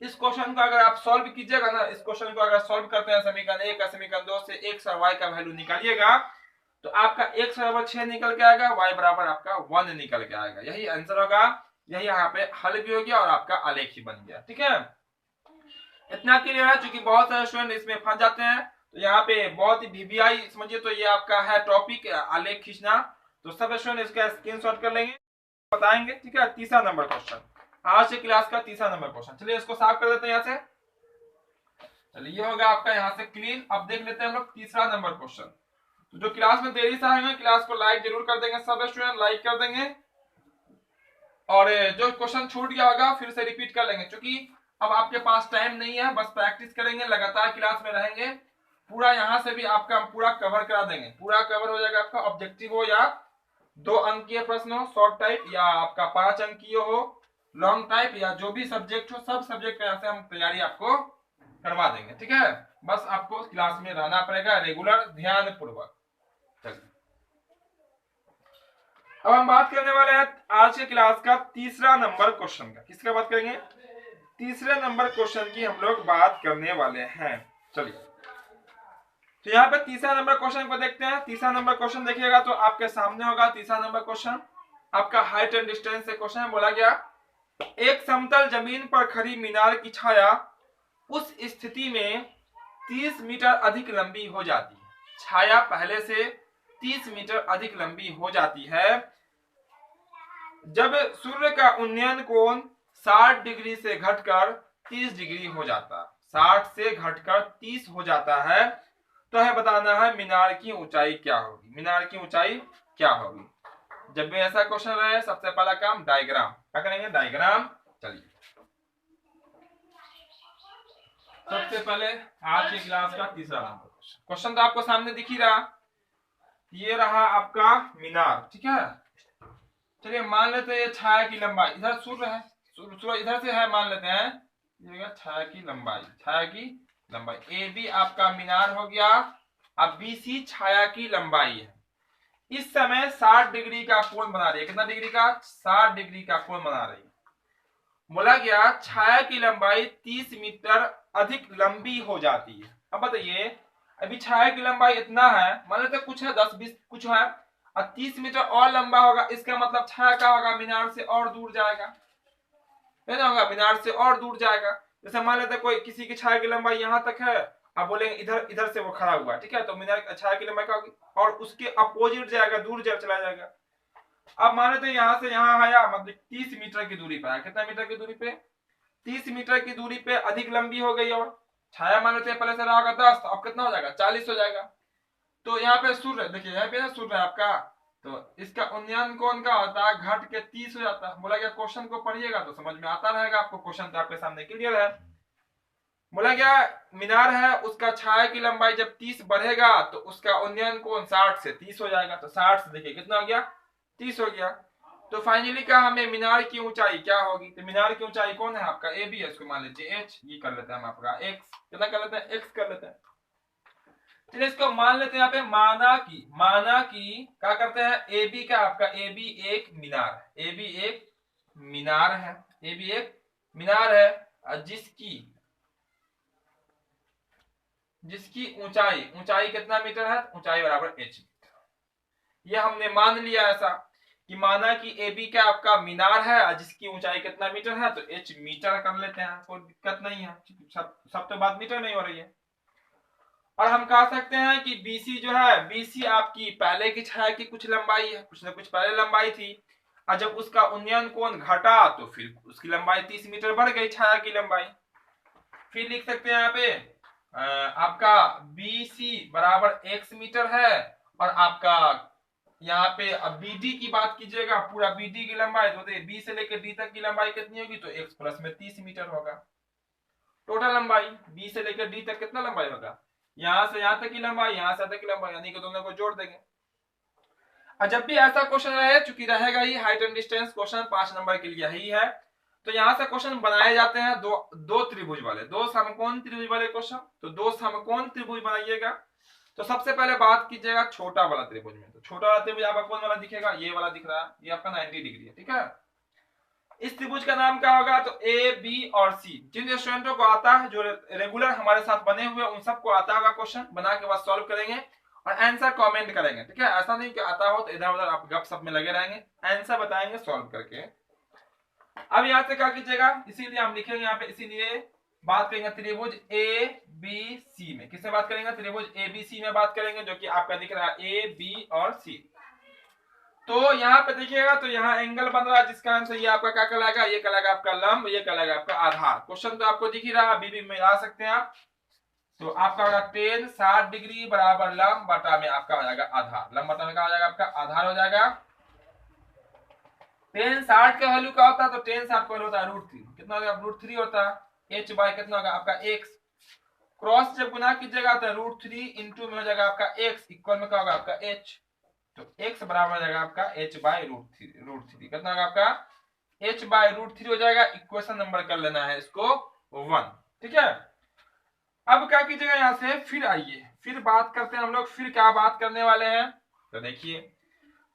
इस क्वेश्चन को अगर आप सॉल्व कीजिएगा ना, इस क्वेश्चन को अगर सॉल्व करते हैं समीकरण 1 और समीकरण 2 से x और y का वैल्यू निकालिएगा, तो आपका x बराबर 6 निकल के आएगा, y बराबर आपका 1 निकल के आएगा। यही आंसर होगा, यही यहाँ पे हल भी हो गया और आपका आलेख ही बन गया। ठीक है, इतना क्लियर है। चूंकि बहुत सारे स्टूडेंट इसमें फंस जाते हैं, तो यहाँ पे बहुत ही वीवीआई समझिए, तो ये आपका है टॉपिक आलेख खींचना। तो सब स्टूडेंट इसका स्क्रीनशॉट कर लेंगे, बताएंगे। ठीक है, तीसरा नंबर क्वेश्चन, आज से क्लास का तीसरा नंबर क्वेश्चन। चलिए इसको साफ कर देते हैं यहाँ से। चलिए ये होगा आपका यहाँ से क्लीन। अब देख लेते हैं हम लोग तीसरा नंबर क्वेश्चन। तो जो क्लास में देरी से आएंगे, क्लास को लाइक जरूर कर देंगे, सब स्टूडेंट लाइक कर देंगे। और जो क्वेश्चन छूट गया होगा फिर से रिपीट कर लेंगे, क्योंकि अब आपके पास टाइम नहीं है, बस प्रैक्टिस करेंगे, लगातार क्लास में रहेंगे। पूरा यहाँ से भी आपका पूरा कवर करा देंगे, पूरा कवर हो जाएगा आपका। ऑब्जेक्टिव हो या 2 अंकीय प्रश्न हो शॉर्ट टाइप, या आपका 5 अंकीय हो लॉन्ग टाइप, या जो भी सब्जेक्ट हो, सब सब्जेक्ट का यहाँ से हम तैयारी आपको करवा देंगे। ठीक है, बस आपको क्लास में रहना पड़ेगा रेगुलर, ध्यान पूर्वक। चलिए अब हम बात करने वाले हैं आज के क्लास का तीसरा नंबर क्वेश्चन का। किसका बात करेंगे, तीसरे नंबर क्वेश्चन की हम लोग बात करने वाले हैं। चलिए तो यहाँ पे तीसरा नंबर क्वेश्चन को देखते हैं। तीसरा नंबर क्वेश्चन देखिएगा तो आपके सामने होगा तीसरा नंबर क्वेश्चन, आपका हाइट एंड डिस्टेंस से क्वेश्चन बोला गया। एक समतल जमीन पर खड़ी मीनार की छाया उस स्थिति में 30 मीटर अधिक लंबी हो जाती है। छाया पहले से 30 मीटर अधिक लंबी हो जाती है जब सूर्य का उन्नयन कोण 60 डिग्री से घटकर 30 डिग्री हो जाता, 60 से घटकर 30 हो जाता है। तो है बताना है मीनार की ऊंचाई क्या होगी, मीनार की ऊंचाई क्या होगी। जब भी ऐसा क्वेश्चन रहे, सबसे पहला काम डायग्राम, क्या करेंगे, डायग्राम। चलिए सबसे पहले आज की क्लास का तीसरा नंबर क्वेश्चन, क्वेश्चन तो आपको सामने दिख ही रहा, ये रहा आपका मीनार। ठीक है, चलिए मान लेते हैं ये छाया की लंबाई, इधर सूर्य है, सूर्य इधर से है, मान लेते हैं ये छाया की लंबाई, छाया की लंबाई ए बी आपका मीनार हो गया। अब बी सी छाया की लंबाई है। इस समय 60 डिग्री का कोण बना रही है, कितना डिग्री का, 60 डिग्री का कोण बना रही है। बोला गया छाया की लंबाई 30 मीटर अधिक लंबी हो जाती है। अब बताइए, अभी छाया की लंबाई इतना है, मान लेते कुछ है 10-20 कुछ है, और 30 मीटर और लंबा होगा, इसका मतलब छाया का होगा मीनार से और दूर जाएगा, है ना, होगा मीनार से और दूर जाएगा। जैसे मान लेते कोई किसी की छाया की लंबाई यहाँ तक है, अब बोलेंगे इधर इधर से वो खड़ा हुआ है, ठीक है, तो मीनार छाया की लंबाई क्या होगी, और उसके अपोजिट जाएगा, दूर चला जाएगा। अब मान लेते यहाँ से यहाँ आया, मतलब 30 मीटर की दूरी पे आया, कितना मीटर की दूरी पे, 30 मीटर की दूरी पे अधिक लंबी हो गई। और छाया मान लेते हैं पहले से रहा होगा 10, तो अब कितना हो जाएगा, 40 हो जाएगा। तो यहाँ पे सूर्य देखिए, यहाँ पे ना सूर्य है आपका, तो इसका उन्नयन कोण क्या होता है, घट के 30 हो जाता है। बोला गया क्वेश्चन को पढ़िएगा तो समझ में आता रहेगा आपको, क्वेश्चन तो आपके सामने क्लियर है। बोला गया मीनार है, उसका छाया की लंबाई जब 30 बढ़ेगा तो उसका उन्नयन कोण 60 से 30 हो जाएगा। तो 60 से देखिए कितना हो गया, 30 हो गया। तो फाइनली क्या हमें मीनार की ऊंचाई क्या होगी, तो मीनार की ऊंचाई कौन है आपका, ए बी है, इसको मान लीजिए एच, ये कर लेते हैं हम आपका एक्स, कितना कर लेते हैं, एक्स कर लेते हैं। चलिए इसको मान लेते हैं यहाँ पे, माना कि क्या करते हैं, ए बी का आपका ए बी एक मीनार है, ए बी एक मीनार है, ए बी एक मीनार है, जिसकी ऊंचाई कितना मीटर है, ऊंचाई बराबर एच मीटर। ये हमने मान लिया ऐसा कि माना कि ए बी का आपका मीनार है और जिसकी ऊंचाई कितना मीटर है, तो एच मीटर कर लेते हैं, कोई दिक्कत नहीं है, सब तो बात मीटर नहीं हो रही है। और हम कह सकते हैं कि बीसी जो है, बीसी आपकी पहले की छाया की कुछ लंबाई है, कुछ ना कुछ पहले लंबाई थी, और जब उसका उन्नयन कोण घटा तो फिर उसकी लंबाई 30 मीटर बढ़ गई, छाया की लंबाई। फिर लिख सकते हैं यहाँ पे आपका बीसी बराबर x मीटर है, और आपका यहाँ पे अब बीडी की बात कीजिएगा, पूरा बीडी की लंबाई तो बी से लेकर डी तक की लंबाई कितनी होगी, तो x प्लस में 30 मीटर होगा। टोटल लंबाई बी से लेकर डी तक कितना लंबाई होगा, यहां से यहां तक की लंबाई, यहां से तक की लंबाई, यानी कि दोनों को जोड़ देंगे। और जब भी ऐसा क्वेश्चन रहे, चूंकि रहेगा ही height and distance question 5 number के लिए ही है, तो यहां से क्वेश्चन बनाए जाते हैं दो त्रिभुज वाले, दो समकोण त्रिभुज वाले क्वेश्चन। तो दो समकोण त्रिभुज बनाइएगा। तो सबसे पहले बात कीजिएगा छोटा वाला त्रिभुज में, तो छोटा वाला त्रिभुज आपका कौन वाला दिखेगा, ये वाला दिख रहा है, ये आपका 90 डिग्री है, ठीक है। इस त्रिभुज का नाम क्या होगा, तो ए बी और सी। जिन स्टूडेंटों को आता है, जो रेगुलर हमारे साथ बने हुए, उन सबको आता होगा, क्वेश्चन बना के बाद सॉल्व करेंगे और आंसर कमेंट करेंगे, ठीक है। ऐसा नहीं कि आता हो तो इधर उधर आप गपशप में लगे रहेंगे, आंसर बताएंगे सॉल्व करके। अब यहाँ से क्या कीजिएगा, इसीलिए हम लिखेंगे यहाँ पे, इसीलिए बात करेंगे त्रिभुज ए बी सी में। किससे बात करेंगे, त्रिभुज ए बी सी में बात करेंगे, जो कि आपका दिख रहा है ए बी और सी। तो यहाँ पे देखिएगा, तो यहाँ एंगल बन रहा है, जिसका आंसर ये आपका क्या कहलाएगा, ये कहलाएगा आपका लंब, ये कहलाएगा आपका आधार। क्वेश्चन तो आपको दिख ही रहा, बीबी में ला सकते हैं आप। तो आपका होगा टेन 60 डिग्री बराबर लंब बटा में आपका हो जाएगा आधार, लंब बटा में क्या हो जाएगा, आपका आधार हो जाएगा। टेन 60 का वैल्यू क्या होता है, तो टेन 60 का वैल्यू होता है √3, कितना होगा, √3 होता है। एच बाई कितना होगा आपका x, क्रॉस जब गुना कीजिएगा तो √3 इंटू में हो जाएगा आपका x, इक्वल में क्या होगा आपका h, तो x बराबर हो जाएगा आपका h बाई √3, कितना होगा आपका h बाई √3 हो जाएगा। इक्वेशन नंबर कर लेना है इसको 1, ठीक है। अब क्या कीजिएगा, यहां से फिर आइए, फिर बात करते हैं हम लोग, फिर क्या बात करने वाले हैं, तो देखिए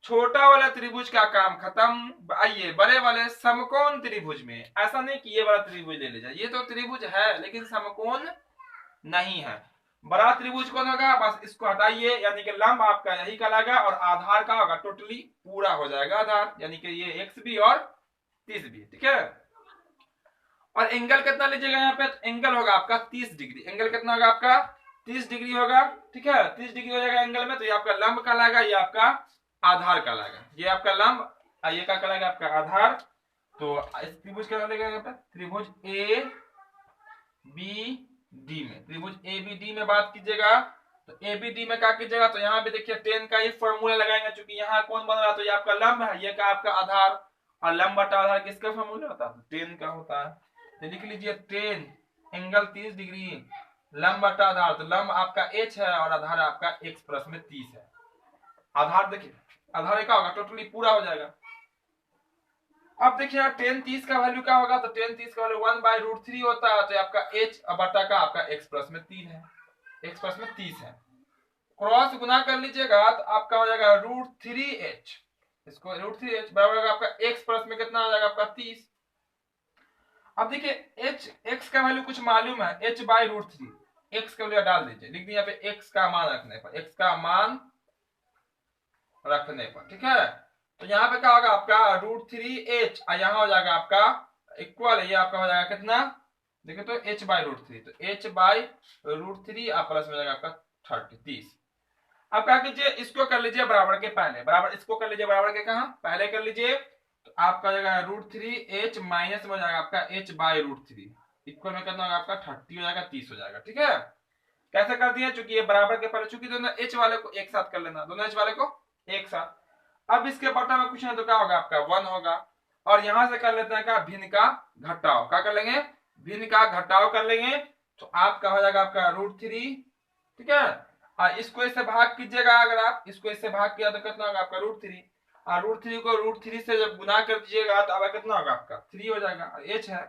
छोटा वाला त्रिभुज का काम खत्म। आइए बड़े वाले समकोण त्रिभुज में, ऐसा नहीं कि ये वाला त्रिभुज ले लीजिए, ये तो त्रिभुज है लेकिन समकोण नहीं है। बड़ा त्रिभुज कौन होगा, बस इसको हटाइए, यानी कि लंब आपका यही कहलाएगा, और आधार का होगा टोटली पूरा हो जाएगा आधार, यानी कि ये एक्स भी और 30 भी, ठीक है। और एंगल कितना लीजिएगा यहाँ पे, एंगल होगा आपका 30 डिग्री, एंगल कितना होगा आपका 30 डिग्री होगा, ठीक है। 30 डिग्री हो जाएगा एंगल में, तो ये आपका लंब कहलाएगा, ये आपका आधार कहलाएगा, ये आपका लंब, ये क्या कहलाएगा आपका आधार। तो इस त्रिभुज क्या कहलाएगा यहाँ पे, त्रिभुज ए बी डी में, त्रिभुज ए बी डी में बात कीजिएगा, तो ए बी डी में क्या कीजिएगा, तो यहाँ पे देखिए टेन का ये फॉर्मूला लगाएंगे, चूंकि यहाँ कौन बन रहा है, तो ये आपका लंब है, ये का आपका आधार, और लंब बटा आधार किसका फॉर्मूला होता है, टेन का होता है। तो लिख लीजिए टेन एंगल 30 डिग्री लंब बटा आधार, तो लंब आपका h है और आधार आपका x प्लस में 30 है। आधार देखिए, आधार क्या होगा, टोटली पूरा हो जाएगा। अब देखिए यहाँ टेन 30 का वैल्यू क्या होगा, तो टेन 30 का वैल्यू 1 बाई √3 होता है, तो आपका h बटा का आपका x प्लस में 3 है, x प्लस में 30 है। क्रॉस गुना कर लीजिएगा तो आपका हो जाएगा √3h, इसको √3h बराबर होगा आपका x प्लस में कितना हो जाएगा आपका 30। अब देखिए h x का वैल्यू कुछ मालूम है, h बाई √3, x का वैल्यू डाल दीजिए, लिख दिया पे x का मान रखने पर, x का मान रखने पर, ठीक है। तो यहाँ पे क्या होगा आपका √3h, यहाँ हो जाएगा आपका इक्वल, ये आपका हो जाएगा कितना, देखिए तो h बाई √3, तो h बाई √3 आप प्लस में हो जाएगा आपका 30। अब क्या कीजिए, इसको कर लीजिए बराबर के पहले, बराबर इसको कर लीजिए बराबर के कहाँ पहले कर लीजिए, तो आपका हो जाएगा √3h माइनस में हो जाएगा आपका h बाई √3, इक्वल में कितना होगा आपका 30 हो जाएगा, 30 हो जाएगा, ठीक है। कैसे कर दिया, चूंकि ये बराबर के पहले, चूंकि दोनों h वाले को एक साथ कर लेना, दोनों h वाले को एक साथ। अब इसके बटा में कुछ नहीं तो क्या होगा आपका 1 होगा, और यहां से कर लेते हैं क्या, भिन्न का घटाव, क्या कर लेंगे, भिन्न का घटाव कर लेंगे, तो आपका हो जाएगा आपका √3, ठीक है। और इसको इससे भाग कीजिएगा, अगर आप इसको इससे भाग किया तो कितना होगा आपका √3, और √3 को √3 से जब गुना कर दीजिएगा तो अब कितना होगा आपका 3 हो जाएगा, और h है,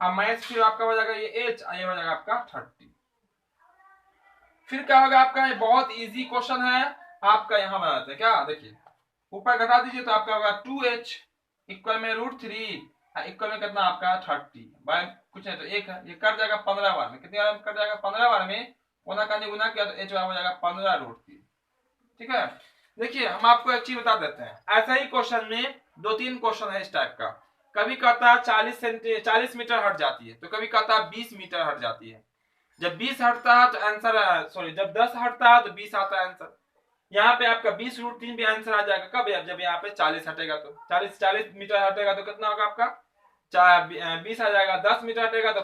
अब माइनस फिर आपका हो जाएगा ये h, ये हो जाएगा आपका 30। फिर क्या होगा आपका, ये बहुत इजी क्वेश्चन है आपका, यहाँ बनाते हैं क्या, देखिए ऊपर घटा दीजिए तो आपका होगा 2h इक्वल में √3 इक्वल में कितना आपका 30 बाय कुछ नहीं तो एक है, ये कट जाएगा 15 बार में, कितनी बार में कट जाएगा 15 बार में, गुना करने गुना किया तो h हो जाएगा 15√3। ठीक है, देखिए हम आपको एक चीज बता देते हैं, ऐसा ही क्वेश्चन में 2-3 क्वेश्चन है इस टाइप का, कभी कहता है 40 मीटर हट जाती है, तो कभी कहता है 20 मीटर हट जाती है। जब 20 हटता है तो आंसर, सॉरी जब 10 हटता है तो 20 आता है आंसर। यहाँ पे आपका 20√3 भी आंसर आ जाएगा, कब, जब यहाँ पे 40 हटेगा तो 40 मीटर हटेगा तो कितना होगा आपका 20 आ जाएगा, 10 मीटर हटेगा तो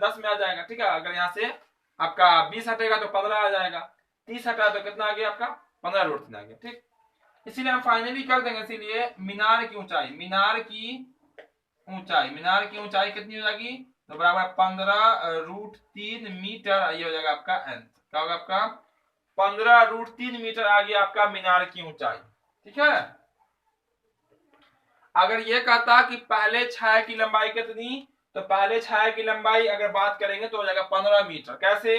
10 में आ जाएगा। ठीक है, अगर यहाँ से आपका 20 हटेगा तो 15 आ जाएगा, 30 हटा तो कितना आ गया आपका 15√3 आ गया। ठीक, इसीलिए हम फाइनली कर देंगे, इसीलिए मीनार की ऊंचाई, मीनार की ऊंचाई कितनी हो जाएगी, तो बराबर 15√3 मीटर, ये हो जाएगा आपका आंसर, क्या होगा आपका 15√3 मीटर आ गया आपका मीनार की ऊंचाई। ठीक है, अगर ये कहता कि पहले छाया की लंबाई कितनी, तो पहले छाया की लंबाई अगर बात करेंगे तो हो जाएगा 15 मीटर। कैसे,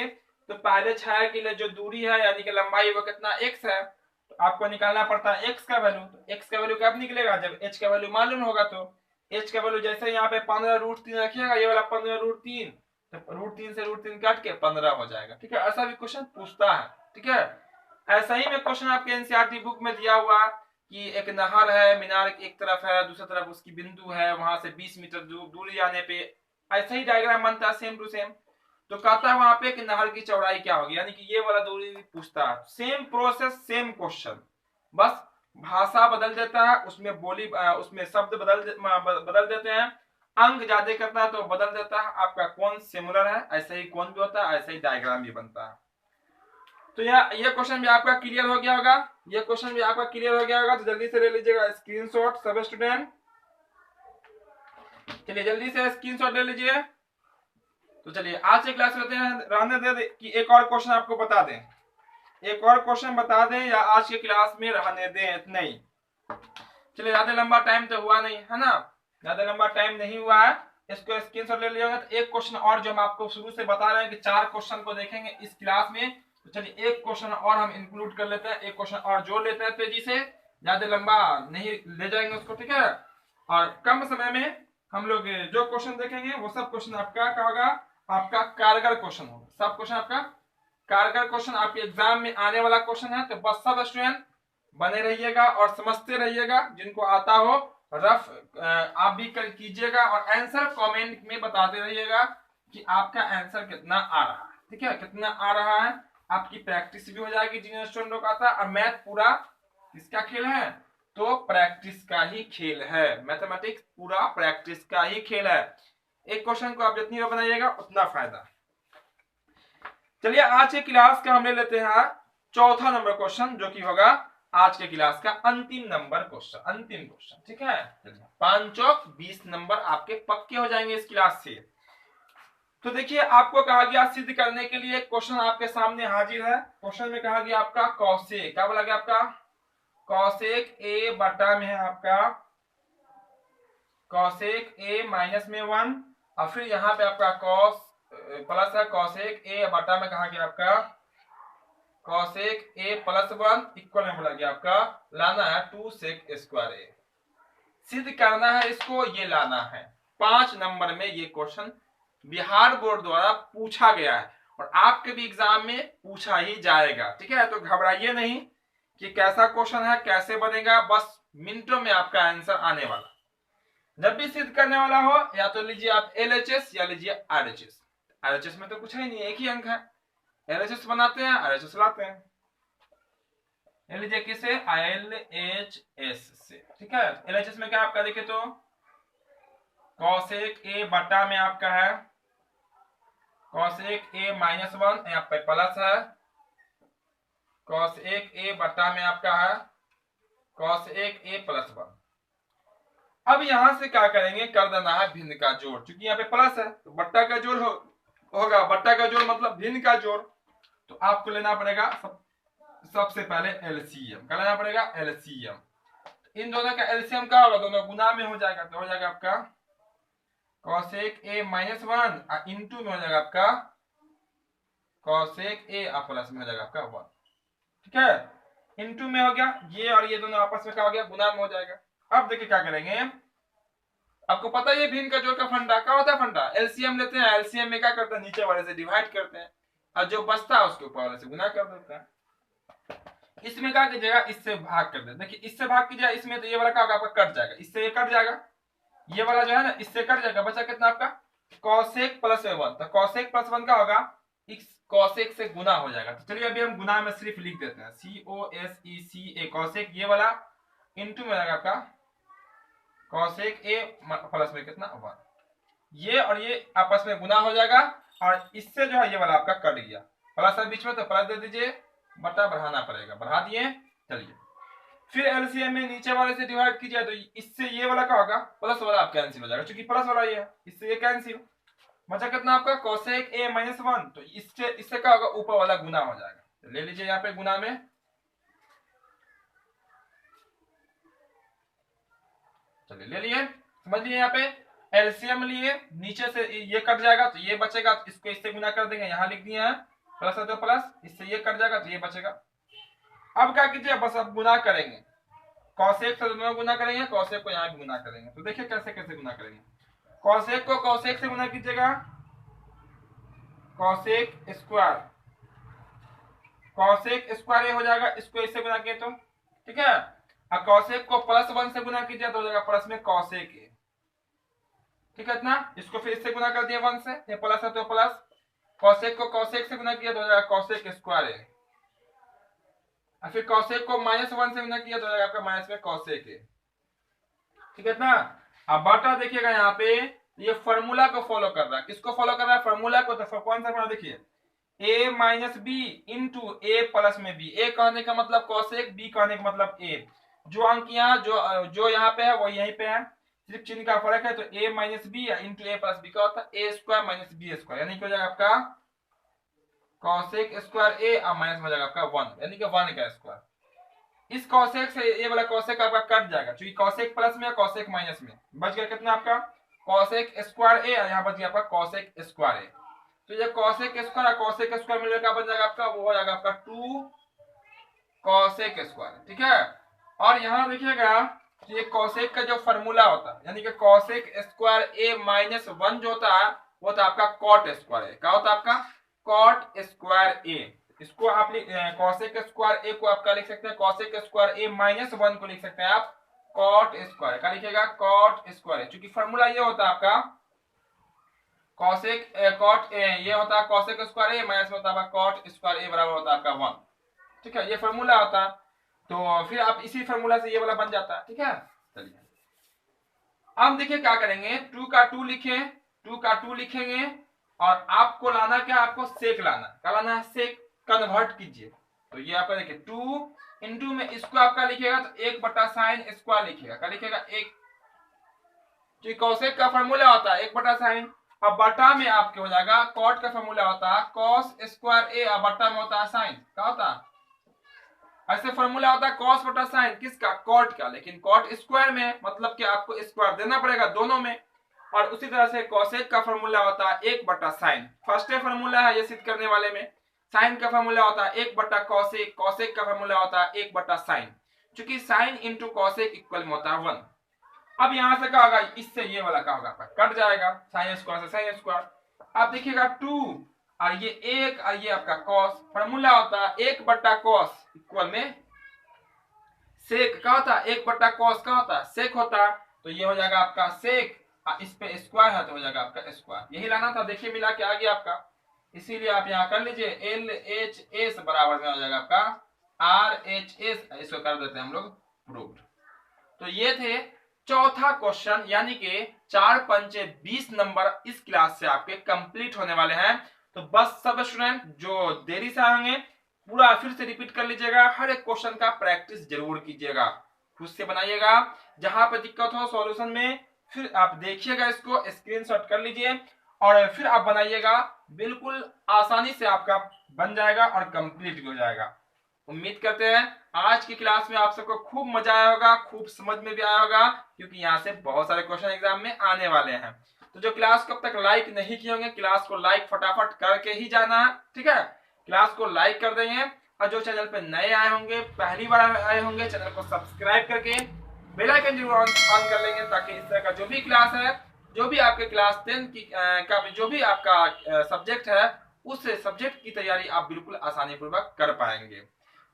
तो पहले छाया के लिए जो दूरी है यानी कि लंबाई वो कितना x है, तो आपको निकालना पड़ता है x का वैल्यू, तो x का वैल्यू कब निकलेगा, जब h का वैल्यू मालूम होगा। तो h का वैल्यू जैसे यहाँ पे 15√3 रखिएगा, ये वाला 15√3, तो √3 से √3 काट के 15 हो जाएगा। ठीक है, ऐसा भी क्वेश्चन पूछता है। ठीक है, ऐसा ही में क्वेश्चन आपके एनसीईआरटी बुक में दिया हुआ कि एक नहर है, मीनार एक तरफ है, दूसरी तरफ उसकी बिंदु है, वहां से 20 मीटर दूरी आने पे ऐसा ही डायग्राम बनता है सेम टू सेम। तो कहता है वहां पे कि नहर की चौड़ाई क्या होगी, यानी कि ये वाला दूरी पूछता है, सेम प्रोसेस सेम क्वेश्चन, बस भाषा बदल देता है, उसमें बोली उसमें शब्द बदल देते हैं, अंक ज्यादा करता है तो बदल देता है, आपका कौन सिमिलर है, ऐसा ही कौन भी होता है, ऐसा ही डायग्राम भी बनता है। तो ये क्वेश्चन भी आपका क्लियर हो गया होगा, ये क्वेश्चन भी आपका क्लियर हो गया होगा, तो जल्दी से ले लीजिएगा स्क्रीनशॉट सब स्टूडेंट, चलिए जल्दी से स्क्रीनशॉट ले लीजिए। तो चलिए आज के क्लास में रहने दे कि एक और क्वेश्चन आपको बता दें, एक और क्वेश्चन बता दें या आज के क्लास में रहने दें, इतना ही। चलिए ज्यादा लंबा टाइम तो हुआ नहीं है ना, ज्यादा लंबा टाइम नहीं हुआ है, इसको स्क्रीनशॉट ले लिया। तो एक क्वेश्चन और जो हम आपको शुरू से बता रहे हैं कि 4 क्वेश्चन को देखेंगे इस क्लास में, तो चलिए एक क्वेश्चन और हम इंक्लूड कर लेते हैं, एक क्वेश्चन और जोड़ लेते हैं तेजी से, ज्यादा लंबा नहीं ले जाएंगे उसको। ठीक है, और कम समय में हम लोग जो क्वेश्चन देखेंगे वो सब क्वेश्चन आपका क्या होगा, आपका कारगर क्वेश्चन होगा, सब क्वेश्चन आपका कारगर क्वेश्चन आपके एग्जाम में आने वाला क्वेश्चन है। तो बस सब स्टूडेंट बने रहिएगा और समझते रहिएगा, जिनको आता हो रफ आप भी कीजिएगा और आंसर कमेंट में बताते रहिएगा कि आपका आंसर कितना आ रहा है। ठीक है, कितना आ रहा है, आपकी प्रैक्टिस भी हो जाएगी जिन स्टूडेंट को आता है। और मैथ पूरा किसका खेल है, तो प्रैक्टिस का ही खेल है, मैथमेटिक्स पूरा प्रैक्टिस का ही खेल है। एक क्वेश्चन को आप जितनी बार बनाइएगा उतना फायदा। चलिए आज के क्लास का हम ले लेते हैं चौथा नंबर क्वेश्चन, जो कि होगा आज के क्लास का अंतिम नंबर क्वेश्चन, अंतिम क्वेश्चन। ठीक है, 5 चौक 20 नंबर आपके पक्के हो जाएंगे इस क्लास से। तो देखिए आपको कहा गया सिद्ध करने के लिए क्वेश्चन आपके सामने हाजिर है। क्वेश्चन में कहा गया आपका कौसेक, क्या बोला गया आपका, कौसेक ए बटा में है आपका कौसेक ए माइनस में 1, और फिर यहाँ पे आपका कॉस प्लस है कौसेक ए बटा में कहा गया आपका कौसेक ए प्लस 1 इक्वल में बोला गया आपका लाना है 2 सेक स्क्वायर ए। सिद्ध करना है इसको, ये लाना है। 5 नंबर में ये क्वेश्चन बिहार बोर्ड द्वारा पूछा गया है और आपके भी एग्जाम में पूछा ही जाएगा। ठीक है, तो घबराइए नहीं कि कैसा क्वेश्चन है, कैसे बनेगा, बस मिनटों में आपका आंसर आने वाला। जब भी सिद्ध करने वाला हो या तो लीजिए आप LHS या लीजिए RHS। RHS में तो कुछ ही नहीं, एक ही अंक है, LHS बनाते हैं RHS लाते हैं। लीजिए किसे, LHS से। ठीक है, LHS में क्या आपका देखे तो कौसेक ए बटा में आपका है कौसेक ए माइनस 1, यहाँ पे प्लस है कौसेक ए बटा में आपका है कौसेक ए प्लस 1। अब यहां से क्या करेंगे, कर देना है भिन्न का जोड़, क्योंकि यहाँ पे प्लस है तो बट्टा का जोड़ होगा, बट्टा का जोड़ मतलब भिन्न का जोड़। तो आपको लेना पड़ेगा सबसे पहले एलसीएम, क्या लेना पड़ेगा, एलसीएम। इन दोनों का एलसीएम क्या होगा, दोनों गुना में हो जाएगा, तो हो जाएगा आपका कौसेक ए माइनस 1 इंटू में हो जाएगा आपका कॉसेक ए और प्लस में हो जाएगा आपका 1, ठीक है। इनटू में हो गया, ये और ये दोनों आपस में क्या हो गया, गुना में हो जाएगा। अब देखिए क्या करेंगे, आपको पता है ये भिन्न का जोड़ का फंडा क्या होता है, फंडा एलसीएम लेते हैं, एलसीएम में क्या करते हैं, नीचे वाले से डिवाइड करते हैं और जो बचता है उसके ऊपर वाले से गुना कर देते हैं। इसमें क्या कीजिएगा, इससे भाग कर देते, देखिए इससे भाग कीजिएगा, इसमें तो ये वाला क्या होगा आपका कट जाएगा, इससे ये कट जाएगा, ये वाला जो है ना इससे कट जाएगा, बचा कितना आपका कॉसेक प्लस 1, तो कॉसेक प्लस 1 का होगा इस कॉसेक से गुना हो जाएगा। तो चलिए अभी हम गुना में सिर्फ लिख देते हैं, COSECA कॉसेक, ये वाला इनटू में जाएगा आपका कॉसेक ए प्लस में कितना 1, ये और ये आपस में गुना हो जाएगा और इससे जो है ये वाला आपका कट गया, प्लस है बीच में तो प्लस दे दीजिए, बटा बढ़ाना पड़ेगा, बढ़ा दिए। चलिए फिर एलसीएम में नीचे वाले से डिवाइड कीजिए, तो इससे ये वाला क्या होगा, प्लस वाला आप कैंसिल हो जाएगा, क्योंकि प्लस वाला ये है, इससे ये कैंसिल, बचा कितना आपका कॉसेक ए माइनस 1, तो इससे क्या होगा, ऊपर वाला गुना हो जाएगा। तो ले लीजिए यहाँ पे गुना में, चलिए ले लिए, समझ लिए, यहाँ पे एलसीएम लिए, नीचे से ये कट जाएगा तो ये बचेगा, तो इसको इससे गुना कर देंगे, यहाँ लिख दिए हैं प्लस है तो प्लस, इससे ये कट जाएगा तो ये बचेगा। अब क्या कीजिए, बस अब गुना करेंगे, कॉसेक से दोनों गुना करेंगे, कॉसेक को यहाँ भी गुना करेंगे। तो देखिए कैसे कैसे गुना करेंगे, कॉसेक को कॉसेक से गुना कीजिएगा, कॉसेक स्क्वायर, कॉसेक स्क्वायर ये हो जाएगा, इसको इससे गुना किए तो ठीक है, और कॉसेक को प्लस 1 से गुना कीजिए तो हो जाएगा प्लस में कॉसेक ए, ठीक है इतना, इसको फिर इससे गुना कर दिया 1 से, ये प्लस है तो प्लस, कॉसेक को कॉसेक से गुना किया तो हो जाएगा कॉसेक स्क्वायर ए, और फिर कॉसेक को -1 से गुना किया तो हो जाएगा आपका माइनस में कॉसेक ए, ठीक है ना। अब बटा देखिएगा यहाँ पे ये फॉर्मूला को फॉलो कर रहा है, किसको फॉलो कर रहा है, फॉर्मूला को, तो कौन सा फॉर्मूला देखिए, a minus b into a plus में बी, ए कहने का मतलब कॉसेक, बी कहने का मतलब ए, जो अंक यहाँ जो यहाँ पे है वो यहीं पे है, सिर्फ चिन्ह का फर्क है, तो a minus b into a plus b का होता है a square minus b square, यानी कि हो जाएगा आपका कॉसेक स्क्वायर ए और माइनस हो जाएगा आपका 1, यानी कि 1 का स्क्वायर। इस कॉसेक से ये वाला कॉसेक आपका कट जाएगा, क्योंकि कॉसेक प्लस में कॉसेक माइनस में, बच गया कितना आपका कॉसेक स्क्वायर ए, और यहाँ बच गया आपका कॉसेक स्क्वायर ए। तो ये कॉसेक स्क्वायर और कॉसेक स्क्वायर मिलकर क्या बन जाएगा आपका, वो हो जाएगा आपका 2 कॉसेक स्क्वायर, ठीक है। और यहाँ देखिएगा ये कॉसेक का जो फॉर्मूला होता है, यानी कि कॉसेक स्क्वायर ए माइनस 1 जो होता है वो होता है आपका कॉट स्क्वायर ए, क्या होता है आपका कॉट स्क्वायर ए, इसको आप कॉसेक स्क्वायर ए को आपका लिख सकते हैं कॉसेक स्क्वायर ए माइनस 1 को लिख सकते हैं आप कॉट स्क्वायर, क्या लिखिएगा कॉट स्क्वायर, क्योंकि फॉर्मूला ये होता है आपका कॉसेक कॉट ये होता है कॉसेक स्क्वायर ए माइनस में होता है कॉट स्क्वायर ए बराबर होता है आपका 1, ठीक है, ये फॉर्मूला होता है। तो फिर आप इसी फॉर्मूला से ये वाला बन जाता है, ठीक है। चलिए अब देखिए क्या करेंगे, 2 का 2 लिखे, 2 का 2 लिखेंगे और आपको लाना क्या, आपको सेक लाना, क्या लाना है, सेक कन्वर्ट कीजिए। तो ये आपका देखिए 2 इंटू में इसको आपका लिखेगा तो 1 बटा साइन स्क्वायर लिखेगा, क्या लिखेगा 1, जो कॉसेक का फॉर्मूला होता है 1 बटा साइन, अब बटा में आपके हो जाएगा कॉट का फॉर्मूला होता है कॉस स्क्वायर ए, और बटा में होता है साइन, क्या होता है ऐसे फॉर्मूला होता है कॉस बटा साइन, किसका कॉट का, लेकिन कॉट स्क्वायर में मतलब कि आपको स्क्वायर देना पड़ेगा दोनों में, और उसी तरह से कॉसेक का फॉर्मूला होता है 1 बटा साइन, फर्स्ट फॉर्मूला है ये सिद्ध करने वाले में, साइन का फॉर्मूला होता है 1 बटा कॉसेक, कॉसेक का फॉर्मूला होता है 1 बटा साइन, क्योंकि साइन इंटू कॉसेक इक्वल में होता है 1। अब यहां से क्या होगा, इससे ये वाला क्या होगा कट जाएगा, साइन स्क्वायर से साइन स्क्वायर, अब देखिएगा 2 और ये 1 और ये आपका कॉस, फॉर्मूला होता है 1 बटा कॉस इक्वल में सेक, क्या होता है 1 बटा कॉस का होता है सेक होता है, तो ये हो जाएगा आपका सेक, इस पे स्क्वायर है तो हो जाएगा आपका स्क्वायर, यही लाना था, देखिए मिला के आ गया आपका, इसीलिए आप यहाँ कर लीजिए LHS बराबर में हो जाएगा आपका RHS, इसको कर देते हैं हम लोग प्रूव्ड। तो ये थे चौथा क्वेश्चन, यानी कि 4 पंचे 20 नंबर इस क्लास से आपके कंप्लीट होने वाले हैं। तो बस सब स्टूडेंट जो देरी से आएंगे पूरा फिर से रिपीट कर लीजिएगा, हर एक क्वेश्चन का प्रैक्टिस जरूर कीजिएगा, खुद से बनाइएगा, जहां पे दिक्कत हो सॉल्यूशन में फिर आप देखिएगा, इसको स्क्रीनशॉट कर लीजिए और फिर आप बनाइएगा, बिल्कुल आसानी से आपका बन जाएगा और कंप्लीट भी हो जाएगा। उम्मीद करते हैं आज की क्लास में आप सबको खूब मजा आया होगा, खूब समझ में भी आया होगा, क्योंकि यहाँ से बहुत सारे क्वेश्चन एग्जाम में आने वाले हैं। तो जो क्लास को अब तक लाइक नहीं किए होंगे, क्लास को लाइक फटाफट करके ही जाना है, ठीक है। क्लास को लाइक कर देंगे और जो चैनल पे नए आए होंगे, पहली बार आए होंगे, चैनल को सब्सक्राइब करके बेल आइकन जरूर ऑन कर लेंगे, ताकि इस तरह का जो भी क्लास है, जो भी आपके क्लास 10 की का जो भी आपका सब्जेक्ट है, उस सब्जेक्ट की तैयारी आप बिल्कुल आसानी पूर्वक कर पाएंगे।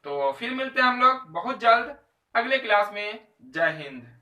तो फिर मिलते हैं हम लोग बहुत जल्द अगले क्लास में। जय हिंद।